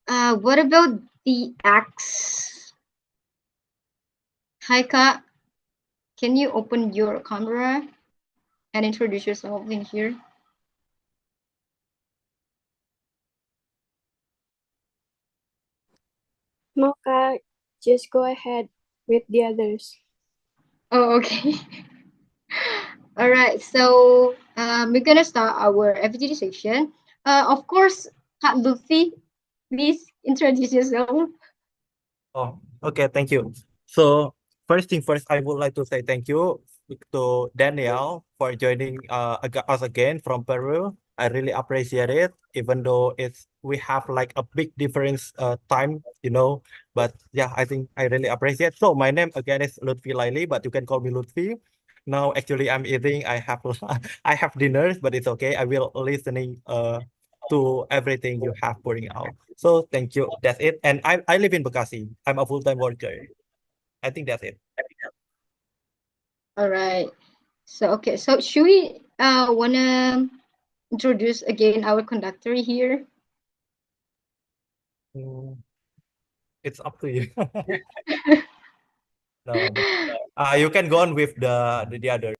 What about the X? Hi, Kak. Can you open your camera and introduce yourself in here? No, Kak, just go ahead with the others. Oh, okay. All right. So we're gonna start our FGD section. Of course, Kak Luffy, please introduce yourself. Oh, okay, thank you. So first thing first, I would like to say thank you to Daniel for joining us again from Peru. I really appreciate it, even though we have like a big difference time, But yeah, I think I really appreciate. So my name again is Lutfi Laili, but you can call me Lutfi. Now actually I'm eating. I have I have dinners, but it's okay. I will listening to everything you have pouring out. So thank you. That's it. And I live in Bekasi. I'm a full-time worker. I think that's it. All right. So okay. So should we wanna introduce again our conductor here? It's up to you. No. You can go on with the other.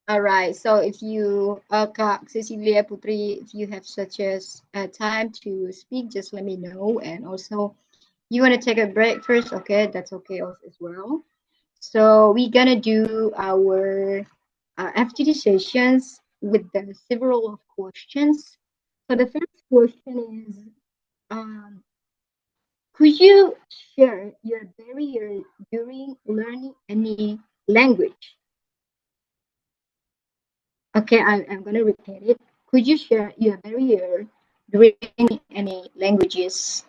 All right. So if you, Kak Cecilia Putri, if you have such as time to speak, just let me know. And also, you want to take a break first? Okay, that's okay as well. So we're gonna do our FGD sessions with the several of questions. So the first question is, um, could you share your barrier during learning any language? Okay, I'm gonna repeat it. Could you share your barrier during any languages?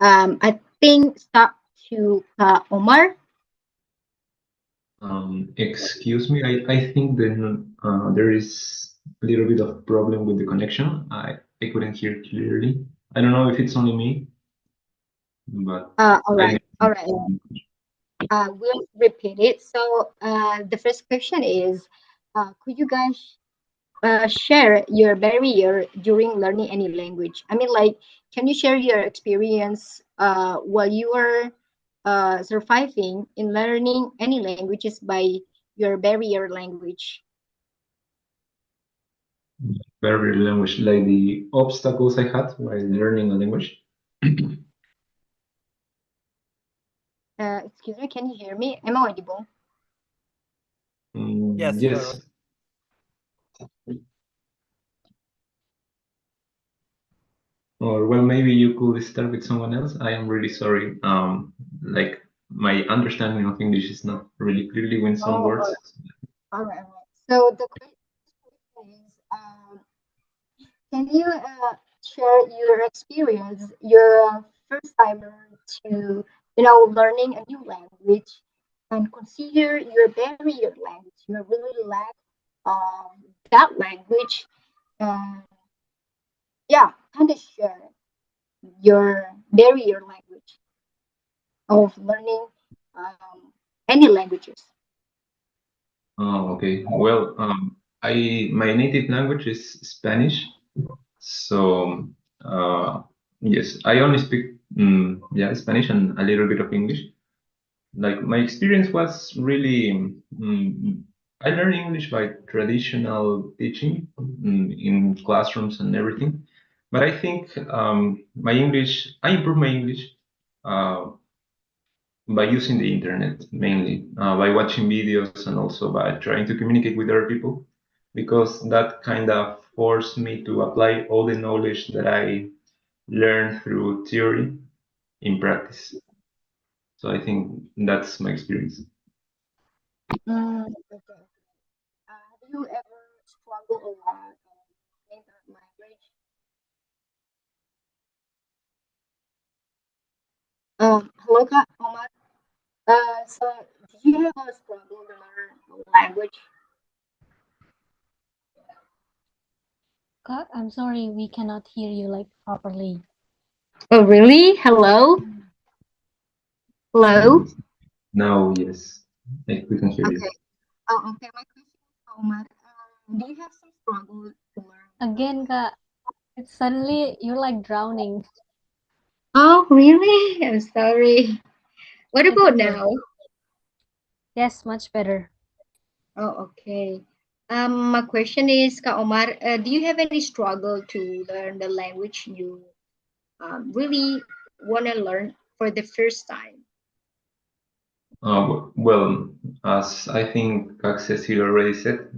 I think start to Omar. Excuse me, I think then there is a little bit of problem with the connection. I couldn't hear clearly. I don't know if it's only me, but All I right, all right. We'll repeat it. So the first question is, could you guys share your barrier during learning any language? I mean, like, can you share your experience while you are surviving in learning any languages by your barrier language? barrier language, like the obstacles I had while learning a language. Excuse me, can you hear me? Am I audible? Yes, Yes. Or well, maybe you could start with someone else. I am really sorry. Like my understanding of English is not really clearly when some Oh, words. all right, all right. So the question is, can you share your experience, your first timer to, learning a new language and consider your barrier language, you really lack that language, and yeah, kind of share your barrier language of learning any languages. Oh, okay. Well, my native language is Spanish, so yes, I only speak yeah, Spanish and a little bit of English. Like my experience was really I learned English by traditional teaching in classrooms and everything. But I think I improved my English uh, by using the internet mainly, by watching videos and also by trying to communicate with other people, because that kind of forced me to apply all the knowledge that I learned through theory in practice. So I think that's my experience. Okay. Have you ever struggled a lot in that language? Hello, Kak Omar. So do you have a struggle to learn a language? God, I'm sorry, we cannot hear you like properly. Oh, really? Hello? Hello? Now, yes, we can hear you. Okay. Oh, okay. My question is, Omar, do you have some struggle to learn? Again, Kak, it's suddenly you're like drowning. Oh, really? I'm sorry. What It's about okay. now? Yes, much better. Oh, okay. My question is, Kak Omar, do you have any struggle to learn the language you really want to learn for the first time? Well, as I think Cecilia already said,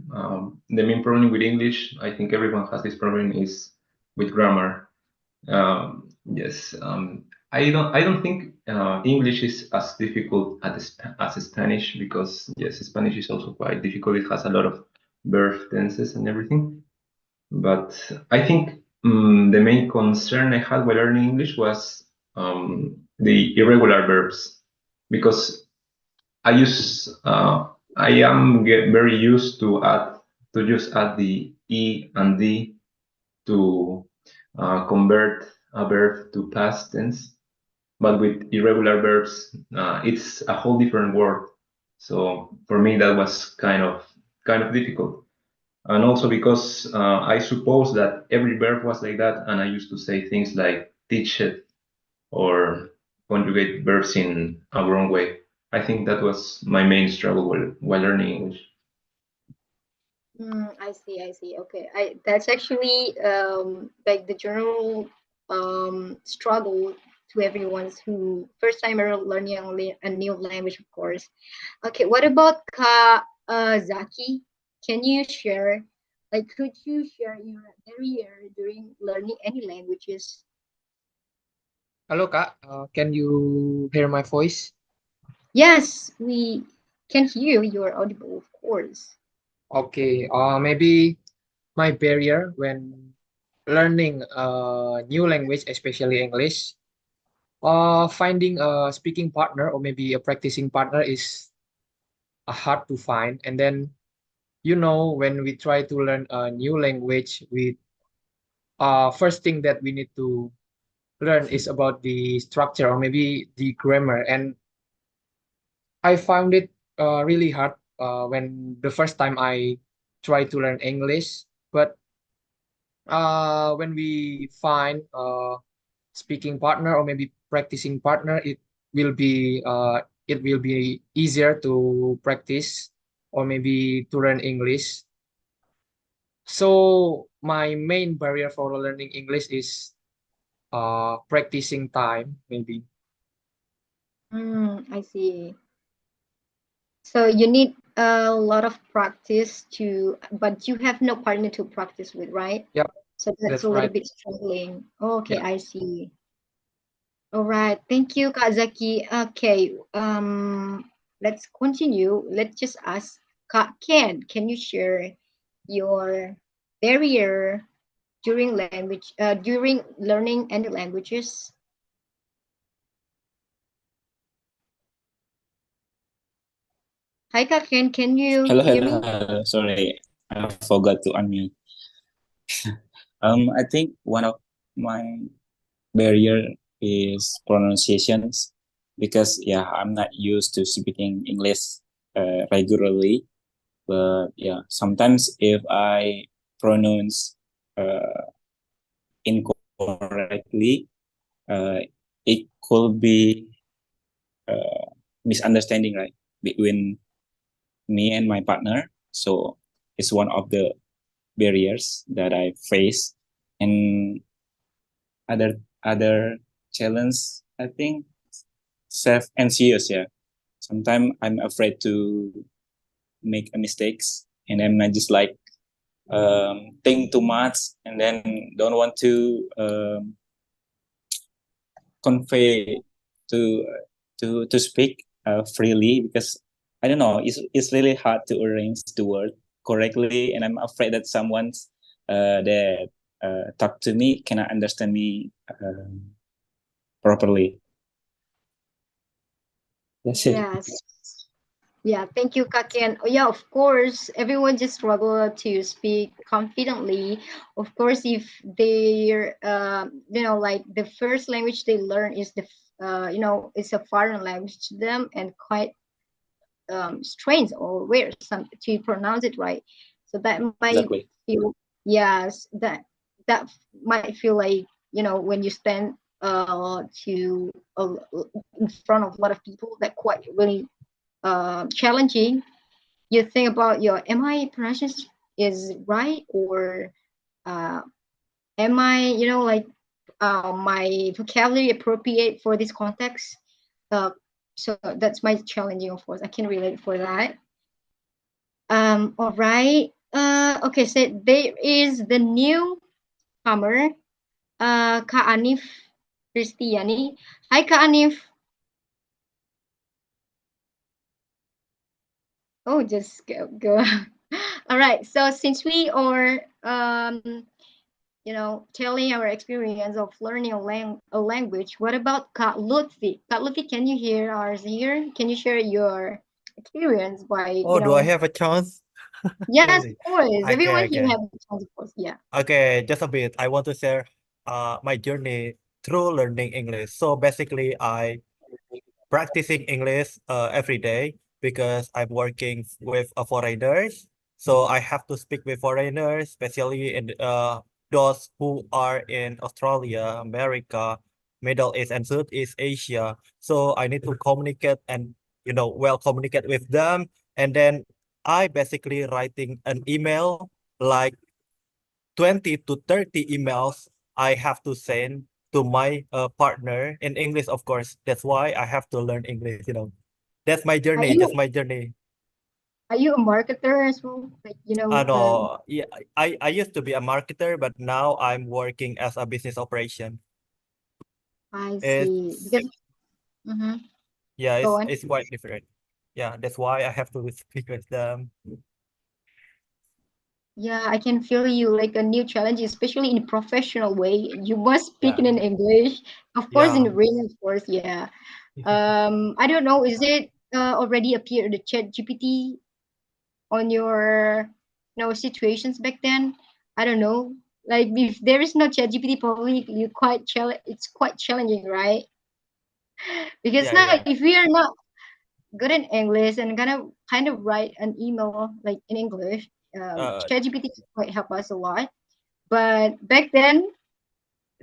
the main problem with English, I think everyone has this problem, is with grammar. Yes, I don't think English is as difficult as Spanish, because yes, Spanish is also quite difficult. It has a lot of verb tenses and everything. But I think the main concern I had while learning English was the irregular verbs, because I am very used to just add the e and d to convert a verb to past tense. But with irregular verbs, it's a whole different word. So for me, that was kind of difficult. And also because I suppose that every verb was like that, and I used to say things like teach it or conjugate verbs in a wrong way. I think that was my main struggle while learning English. I see, I see. Okay, that's actually like the general struggle to everyone's who first timer learning a new language, of course. Okay, what about Zaki? Can you share, like, could you share your barrier during learning any languages? Halo Kak, can you hear my voice? Yes, we can hear you. You're audible, of course. Okay, maybe my barrier when learning a new language, especially English, finding a speaking partner or maybe a practicing partner is hard to find. And then, when we try to learn a new language, we first thing that we need to learn is about the structure or maybe the grammar. And I found it really hard when the first time I tried to learn English. But when we find a speaking partner or maybe practicing partner, it will be easier to practice or maybe to learn English. So my main barrier for learning English is practicing time, maybe. I see. So you need a lot of practice but you have no partner to practice with, right? Yep, So that's that's a little right. bit struggling. Okay, Yeah. I see. All right. Thank you, Kak Zaki. Okay. Let's continue. Let's just ask Kak Ken. Can you share your barrier during learning any languages? Hi, Kak Ken. Can you Hello, hear hello, me? hello. Sorry, I forgot to unmute. I think one of my barrier is pronunciations because yeah, I'm not used to speaking English regularly. But yeah, sometimes if I pronounce incorrectly, uh, it could be misunderstanding, right, between me and my partner. So it's one of the barriers that I face. And other challenge, I think, self anxious. Yeah, sometimes I'm afraid to make a mistakes, and I'm not just like think too much, and then don't want to convey to to speak freely because I don't know. It's really hard to arrange the word correctly, and I'm afraid that someone's that talk to me cannot understand me properly. That's it. Yes. Yeah, thank you, Kaken. Oh, yeah, of course, everyone just struggle to speak confidently. Of course, if they're, like the first language they learn is it's a foreign language to them and quite strange or weird to pronounce it right. So that might Exactly. feel, yes, that might feel like, when you stand to in front of a lot of people, that quite really challenging. You think about am I pronunciation is right, or am I my vocabulary appropriate for this context. So that's my challenging, of course. I can relate for that. All right. Okay, so there is the newcomer, Kak Anif Kristiani. Hi, Kak Anif. Oh, just go. All right. So since we are telling our experience of learning a language, what about Kak Lutfi? Kak Lutfi, can you hear us here? Can you share your experience by, Oh, do I have a chance? Yes, Really? of course. Okay, Everyone here okay. have a chance, of course. Yeah. Okay, just a bit. I want to share my journey through learning English. So basically, I practicing English every day because I'm working with foreigners. So I have to speak with foreigners, especially in those who are in Australia, America, Middle East, and Southeast Asia. So I need to communicate and well communicate with them. And then I basically writing an email like 20 to 30 emails I have to send to my partner in English, of course. That's why I have to learn English, you know. That's my Are journey. you That's my journey. are you a marketer as well? Like, No, yeah, I used to be a marketer, but now I'm working as a business operation. I see. It's Because yeah, go on. it's quite different. Yeah, that's why I have to speak with them. Yeah, I can feel you like a new challenge, especially in a professional way. You must speak Yeah, in English, of course, in yeah, the ring, of course. Yeah. I don't know. Is it already appeared the Chat GPT on your situations back then? I don't know. Like if there is no Chat GPT, probably you quite it's quite challenging, right? Because yeah, now yeah. if we are not good in English and gonna kind of write an email like in English, Uh, ChatGPT quite help us a lot. But back then,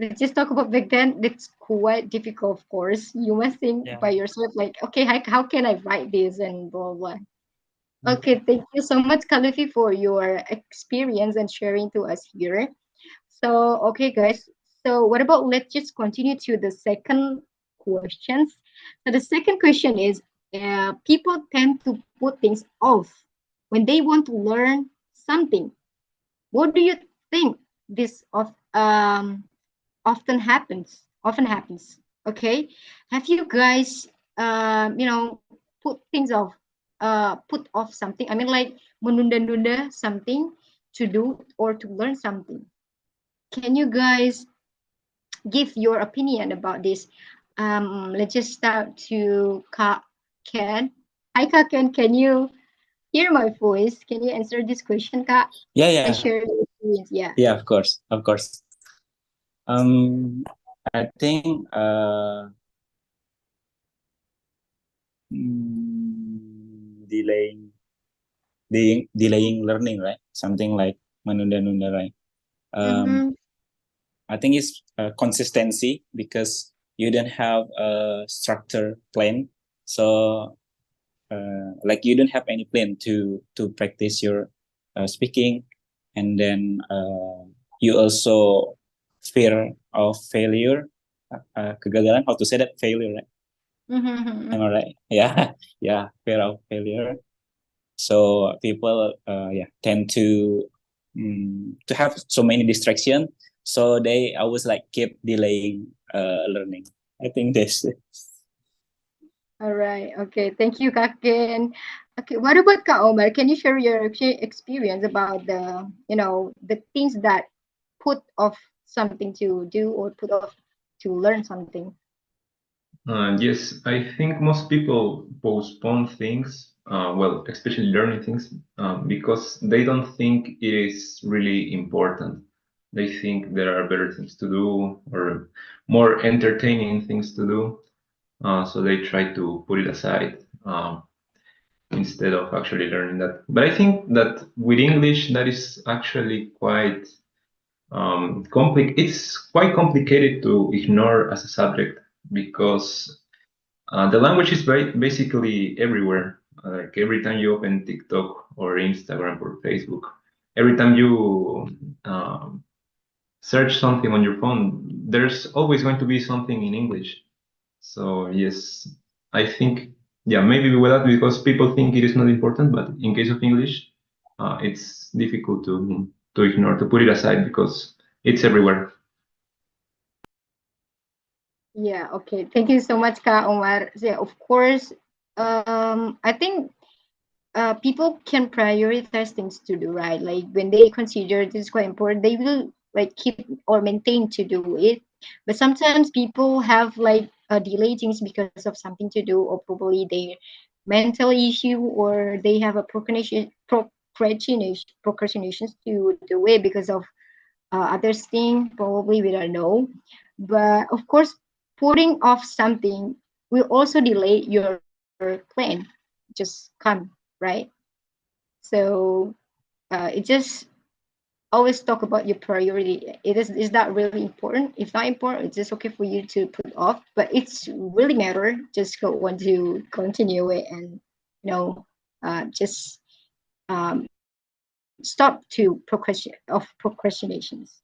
let's just talk about back then. It's quite difficult, of course. You must think yeah. by yourself, like, okay, how can I write this and blah blah. Mhm. Okay, thank you so much, Kalufi, for your experience and sharing to us here. So, okay, guys. So, what about let's just continue to the second questions. So, the second question is, people tend to put things off when they want to learn something. What do you think this often happens? Often happens. Okay, have you guys put things off, put off something? I mean, like menunda-nunda something to do or to learn something. Can you guys give your opinion about this? Let's just start to Kak Ken. Hi, Kak Ken. Can you hear my voice? Can you answer this question, Kak? Yeah, And yeah, share your experience? Yeah. yeah. Of course, of course. I think delaying delaying learning, right? Something like menunda-nunda, right? Mm-hmm. I think it's consistency because you don't have a structure plan. So like you don't have any plan to practice your speaking, and then you also fear of failure, kegagalan. How to say that? Failure, right? Mm-hmm. Am I right? Yeah, yeah, fear of failure. So people yeah tend to have so many distractions, so they always like keep delaying learning. I think this. All right. Okay. Thank you, Kaken. Okay. What about Kak Omar? Can you share your experience about the things that put off something to do or put off to learn something? Yes, I think most people postpone things, well, especially learning things, because they don't think it is really important. They think there are better things to do or more entertaining things to do, so they try to put it aside instead of actually learning that. But I think that with English, that is actually quite it's quite complicated to ignore as a subject because the language is basically everywhere. Like every time you open TikTok or Instagram or Facebook, every time you search something on your phone, there's always going to be something in English. So yes, I think yeah, maybe with that because people think it is not important, but in case of English, it's difficult to ignore, to put it aside because it's everywhere. Yeah. Okay. Thank you so much, Kak Omar. So, yeah, of course. I think people can prioritize things to do, right? Like when they consider this is quite important, they will like keep or maintain to do it. But sometimes people have like delay things because of something to do, or probably their mental issue, or they have a procrastinations to do it because of others thing. Probably we don't know. But of course, putting off something will also delay your plan. Just come, right? So it just always talk about your priority. Is that really important? If not important, it's just okay for you to put off. But it's really matter. Just go want to continue it and just stop to procrastinations.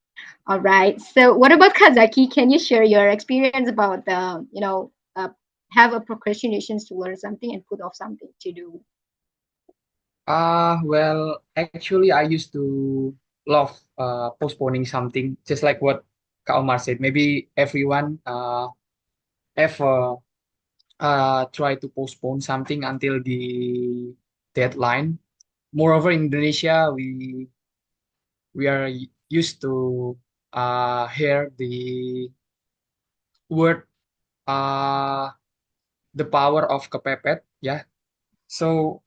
All right. So what about Kazaki? Can you share your experience about have a procrastinations to learn something and put off something to do? Well, actually, I used to love postponing something, just like what Kak Omar said. Maybe everyone ever try to postpone something until the deadline. Moreover, in Indonesia, we are used to hear the word uh the power of kepepet. Yeah. So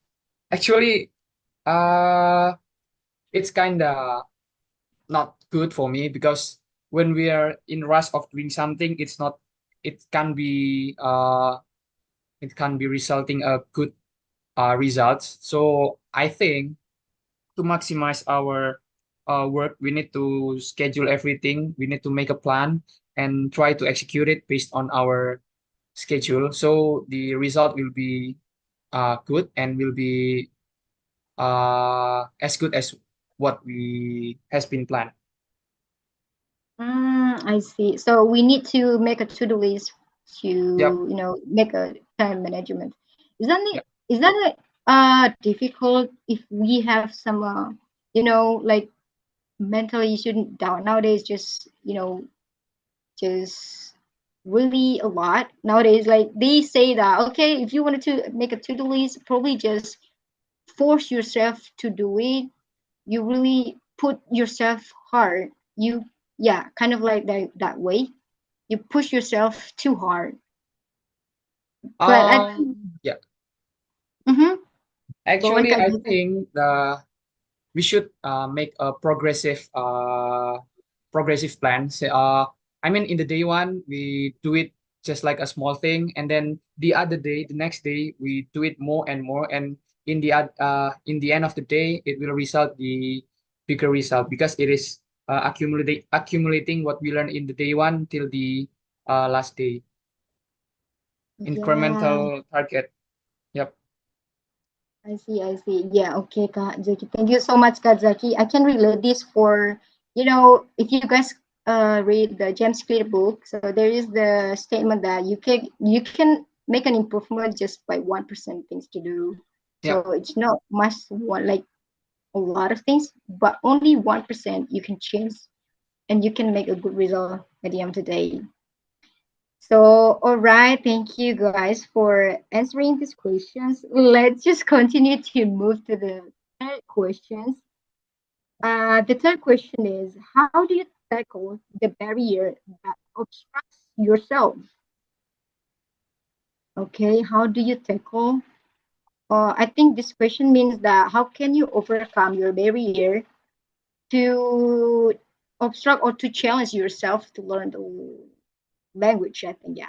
actually, uh it's kinda not good for me because when we are in rush of doing something, it can be resulting a good results. So I think to maximize our work, we need to schedule everything. We need to make a plan and try to execute it based on our schedule. So the result will be good and will be as good as what we has been planned. I see. So we need to make a to-do list to Yep. make a time management. Yep. Is that difficult if we have some like mental issue down nowadays? Just really a lot nowadays. Like they say that okay, if you wanted to make a to-do list, probably just force yourself to do it. You really put yourself hard. You yeah, kind of like that way. You push yourself too hard. But I think Yeah. mm-hmm. Go on, Actually, I Kak. think we should make a progressive plan. Say, I mean, in the day one, we do it just like a small thing, and then the next day, we do it more and more, and in the end of the day, it will result the bigger result because it is accumulating what we learn in the day one till the last day. Yeah, Incremental target. Yep. I see, I see. Yeah, okay, Kak Zaki. Thank you so much, Kak Zaki. I can relate this for, if you guys read the James Clear book, so there is the statement that you can make an improvement just by 1% things to do. So Yep. it's not much one like a lot of things, but only 1% you can change and you can make a good result at the end of the day. So, all right, thank you guys for answering these questions. Let's just continue to move to the third questions. The third question is, how do you tackle the barrier that obstructs yourself? Okay, how do you tackle? I think this question means that how can you overcome your barrier to obstruct or to challenge yourself to learn the language? I think, yeah.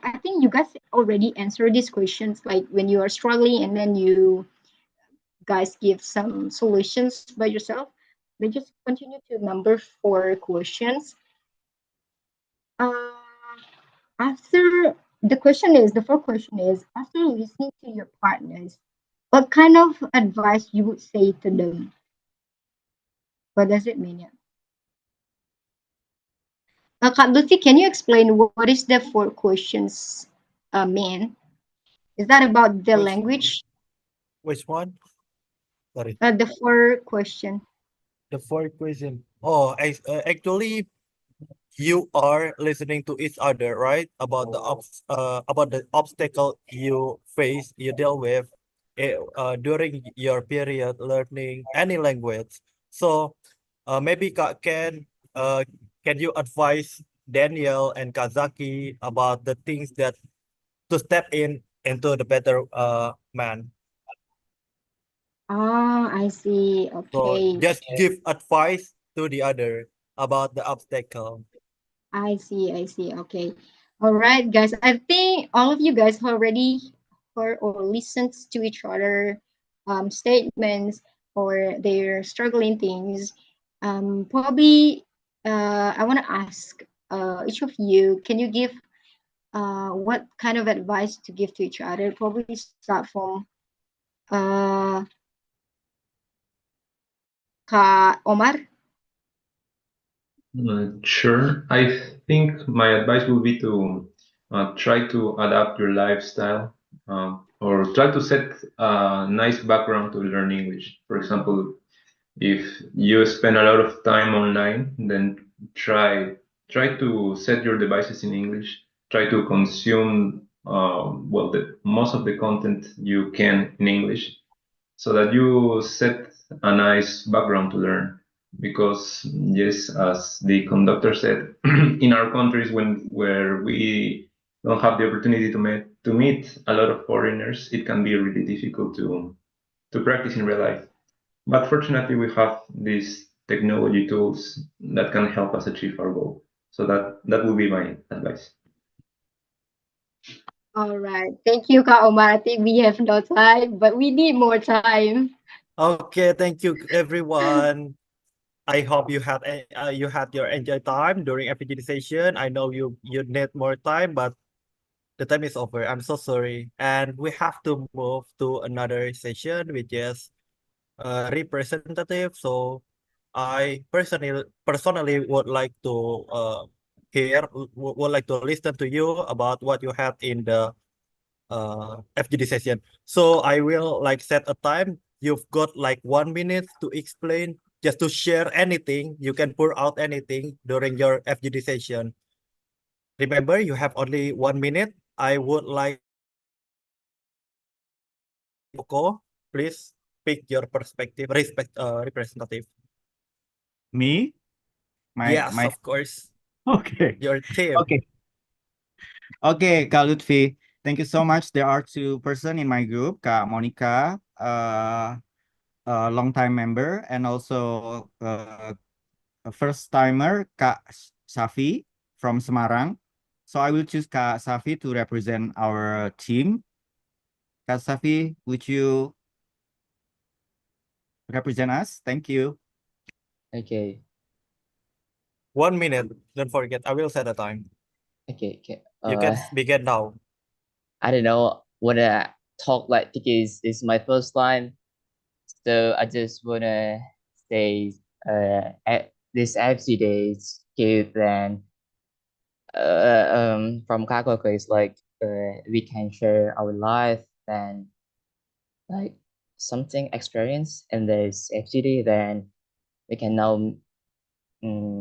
I think you guys already answered these questions, like when you are struggling and then you guys give some solutions by yourself. They just continue to number 4 questions. Uh, after the fourth question is, after listening to your partners, what kind of advice you would say to them? What does it mean? Yeah. Kak Lutfi, can you explain what is the 4 questions mean? Is that about the Which language? which one? Sorry. The 4 question. The fourth question. Oh, actually, you are listening to each other, right? About the obstacle you face, you deal with, during your period learning any language. So, maybe uh, can you advise Daniel and Kazaki about the things that to step into the better man? Ah, I see. So Okay. just give advice to the other about the obstacle. I see. I see. Okay. All right, guys. I think all of you guys already heard or listened to each other statements or their struggling things. Probably I want to ask each of you, can you give what kind of advice to give to each other. Probably start from Kak Omar. Sure. I think my advice would be to try to adapt your lifestyle or try to set a nice background to learn English. For example, if you spend a lot of time online, then try to set your devices in English. Try to consume well the most of the content you can in English, so that you set a nice background to learn. Because yes, as the conductor said, in our countries where we don't have the opportunity to meet a lot of foreigners, it can be really difficult to practice in real life. But fortunately, we have these technology tools that can help us achieve our goal. So that would be my advice. All right. Thank you, Kak Omar. I think we have no time, but we need more time. Okay, thank you everyone. I hope you had your enjoy time during FPGD session. I know you need more time, but the time is over. I'm so sorry, and we have to move to another session, which is representative. So I personally would like to would like to listen to you about what you had in the FGD session. So I will like set a time. You've got like 1 minute to explain, just to share anything. You can pour out anything during your FGD session. Remember, you have only 1 minute. I would like Coco, please pick your perspective, representative. Me? Yes, My of course. Okay. Your team. Okay, Kak Lutfi. Thank you so much. There are two person in my group, Kak Monica, a long time member, and also a first timer, Kak Safi from Semarang. So I will choose Kak Safi to represent our team. Kak Safi, would you represent us? Thank you. Okay. 1 minute. Don't forget. I will set a time. Okay. You can begin now. I don't know what I talk like because it's my first time, so I just wanna say this FCD is good and from Kakoko is like we can share our life and like something experience in this FCD, then we can know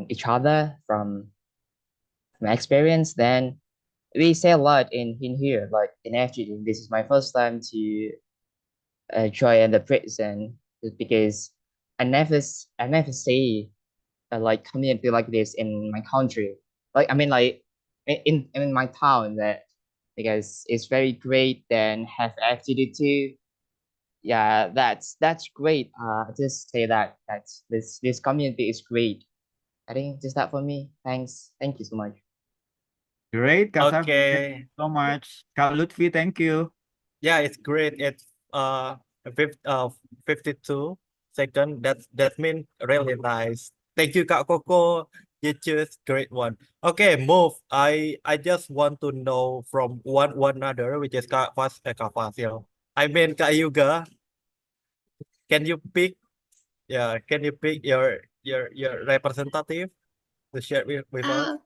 each other from my experience. Then we say a lot in here, like in FGD. This is my first time to join the prison because I never see a like community like this in my country. Like I mean, like in my town, that because it's very great. Then have FGD too. Yeah, that's great. Just say that this community is great. I think just that for me. Thanks. Thank you so much. Great, Kak Safi. Thank Okay. you so much. Kak Lutfi, thank you. Yeah, it's great. It's 52 seconds. That means really nice. Thank you, Kak Coco. You choose great one. Okay, move. I just want to know from one another, which is Kak Fasil. I mean Kak Yuga. Can you pick? Yeah, can you pick your representative to share with us?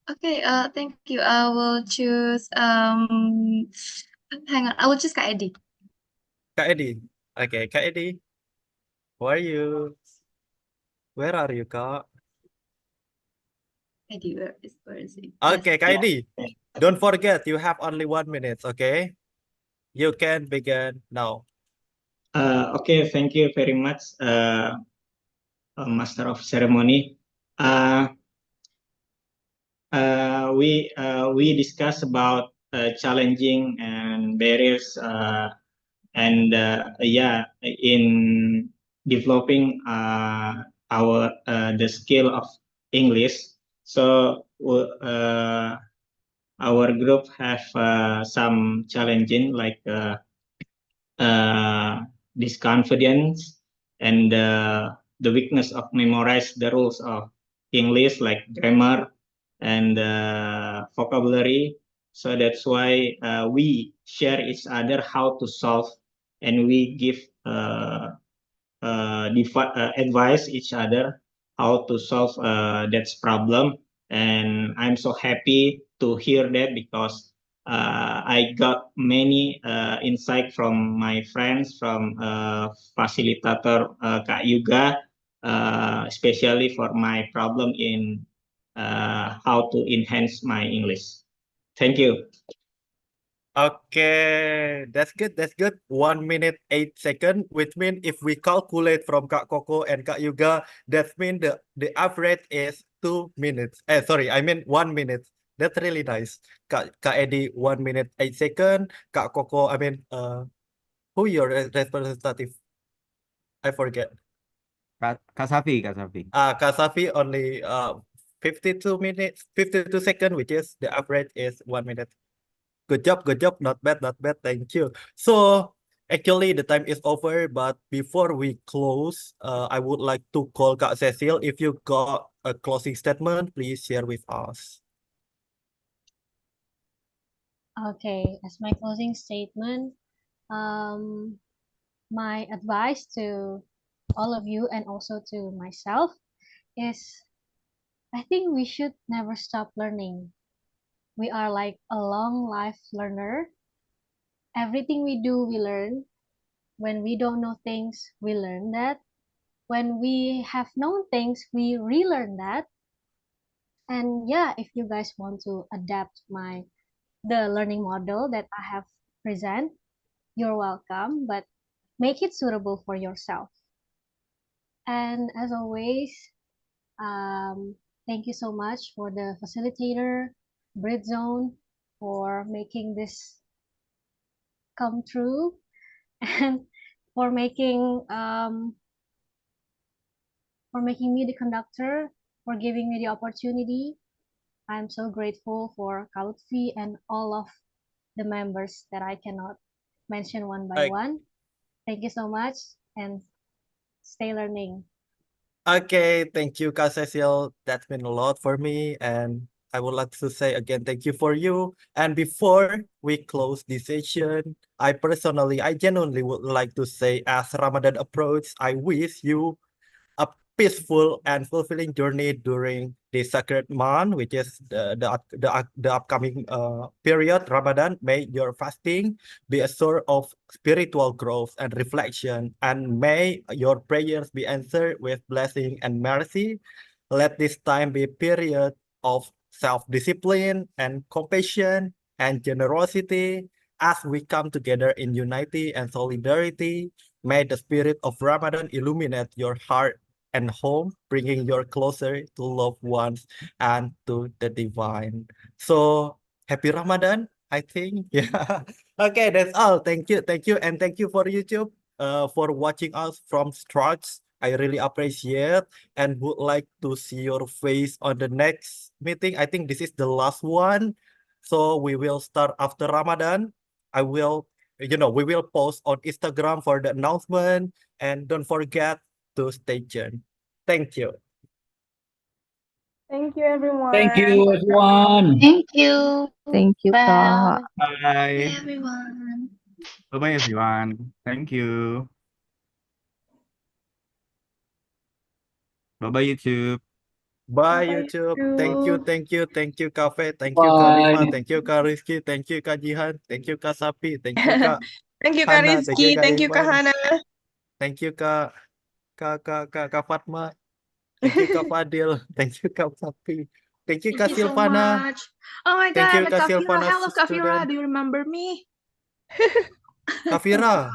Okay, thank you. I will choose hang on, I will choose Kak Edi. Kak Edi. Okay, Kak Edi. Where are you? Where are you, Kak? Edi, where is he? Okay, Yes. Kak Edi. Don't forget, you have only 1 minute, okay? You can begin now. Okay, thank you very much, Master of Ceremony. We discuss about challenging and barriers and yeah, in developing our the skill of English. So our group have some challenging like this confidence and the weakness of memorize the rules of English like grammar and vocabulary So that's why we share each other how to solve, and we give advise each other how to solve that problem. And I'm so happy to hear that, because I got many insight from my friends, from facilitator Kak Yuga, especially for my problem in how to enhance my English. Thank you. Okay, that's good. That's good. 1 minute 8 seconds, which means if we calculate from Kak Koko and Kak Yuga, that means the average is 2 minutes. Sorry, I mean 1 minute. That's really nice. Kak Eddie 1 minute 8 seconds. Kak Koko, I mean, who your representative? I forget. Kak Safi, Kak Safi. Kak Safi only 52 minutes, 52 seconds, which is the average is 1 minute. Good job, good job. Not bad, not bad. Thank you. So actually the time is over, but before we close, I would like to call Kak Cecil. If you got a closing statement, please share with us. Okay, as my closing statement, my advice to all of you and also to myself is, I think we should never stop learning. We are like a long life learner. Everything we do, we learn. When we don't know things, we learn that. When we have known things, we relearn that. And yeah, if you guys want to adapt the learning model that I have present, you're welcome, but make it suitable for yourself. And as always, thank you so much for the facilitator, Britzone, for making this come true, and for making me the conductor, for giving me the opportunity. I'm so grateful for Kalutfi and all of the members that I cannot mention one by one. Thank you so much, and stay learning. Okay, thank you, Kak Cecil. That's been a lot for me, and I would like to say again, thank you for you. And before we close this session, I genuinely would like to say, as Ramadan approaches, I wish you a peaceful and fulfilling journey during the sacred month, which is the upcoming period, Ramadan. May your fasting be a source of spiritual growth and reflection, and may your prayers be answered with blessing and mercy. Let this time be a period of self-discipline and compassion and generosity as we come together in unity and solidarity. May the spirit of Ramadan illuminate your heart and home, bringing you closer to loved ones and to the divine. So happy Ramadan, I think. Yeah. Okay, that's all. Thank you, and thank you for YouTube, for watching us from start. I really appreciate and would like to see your face on the next meeting. I think this is the last one. So we will start after Ramadan. I will, we will post on Instagram for the announcement, and don't forget to stay tuned. Thank you. Thank you, everyone. Thank you, everyone. Thank you. Thank you, Kak. Bye. Bye, everyone. Bye-bye, everyone. Thank you. Bye-bye, YouTube. Bye, Bye-bye, YouTube. YouTube. Thank you, Cafe. Thank you, Kak Bye. Rima. Thank you, Kak Rizky. Thank you, Kak Jihan. Thank you, Kak Sapi. Thank you, Kak Thank you, Kak Hana. Thank you, Rizky. Kak Thank you, Kak Iman. Hana. Thank you, Kak Fatma. Thank you, Kak Fadil. Thank you, Kak Sapi. Thank you, Thank Kak you so Silvana. much. Oh my Thank you, God, Kak Kafira. Silvana, Hello, Kafira. student. Do you remember me? Kak Fira.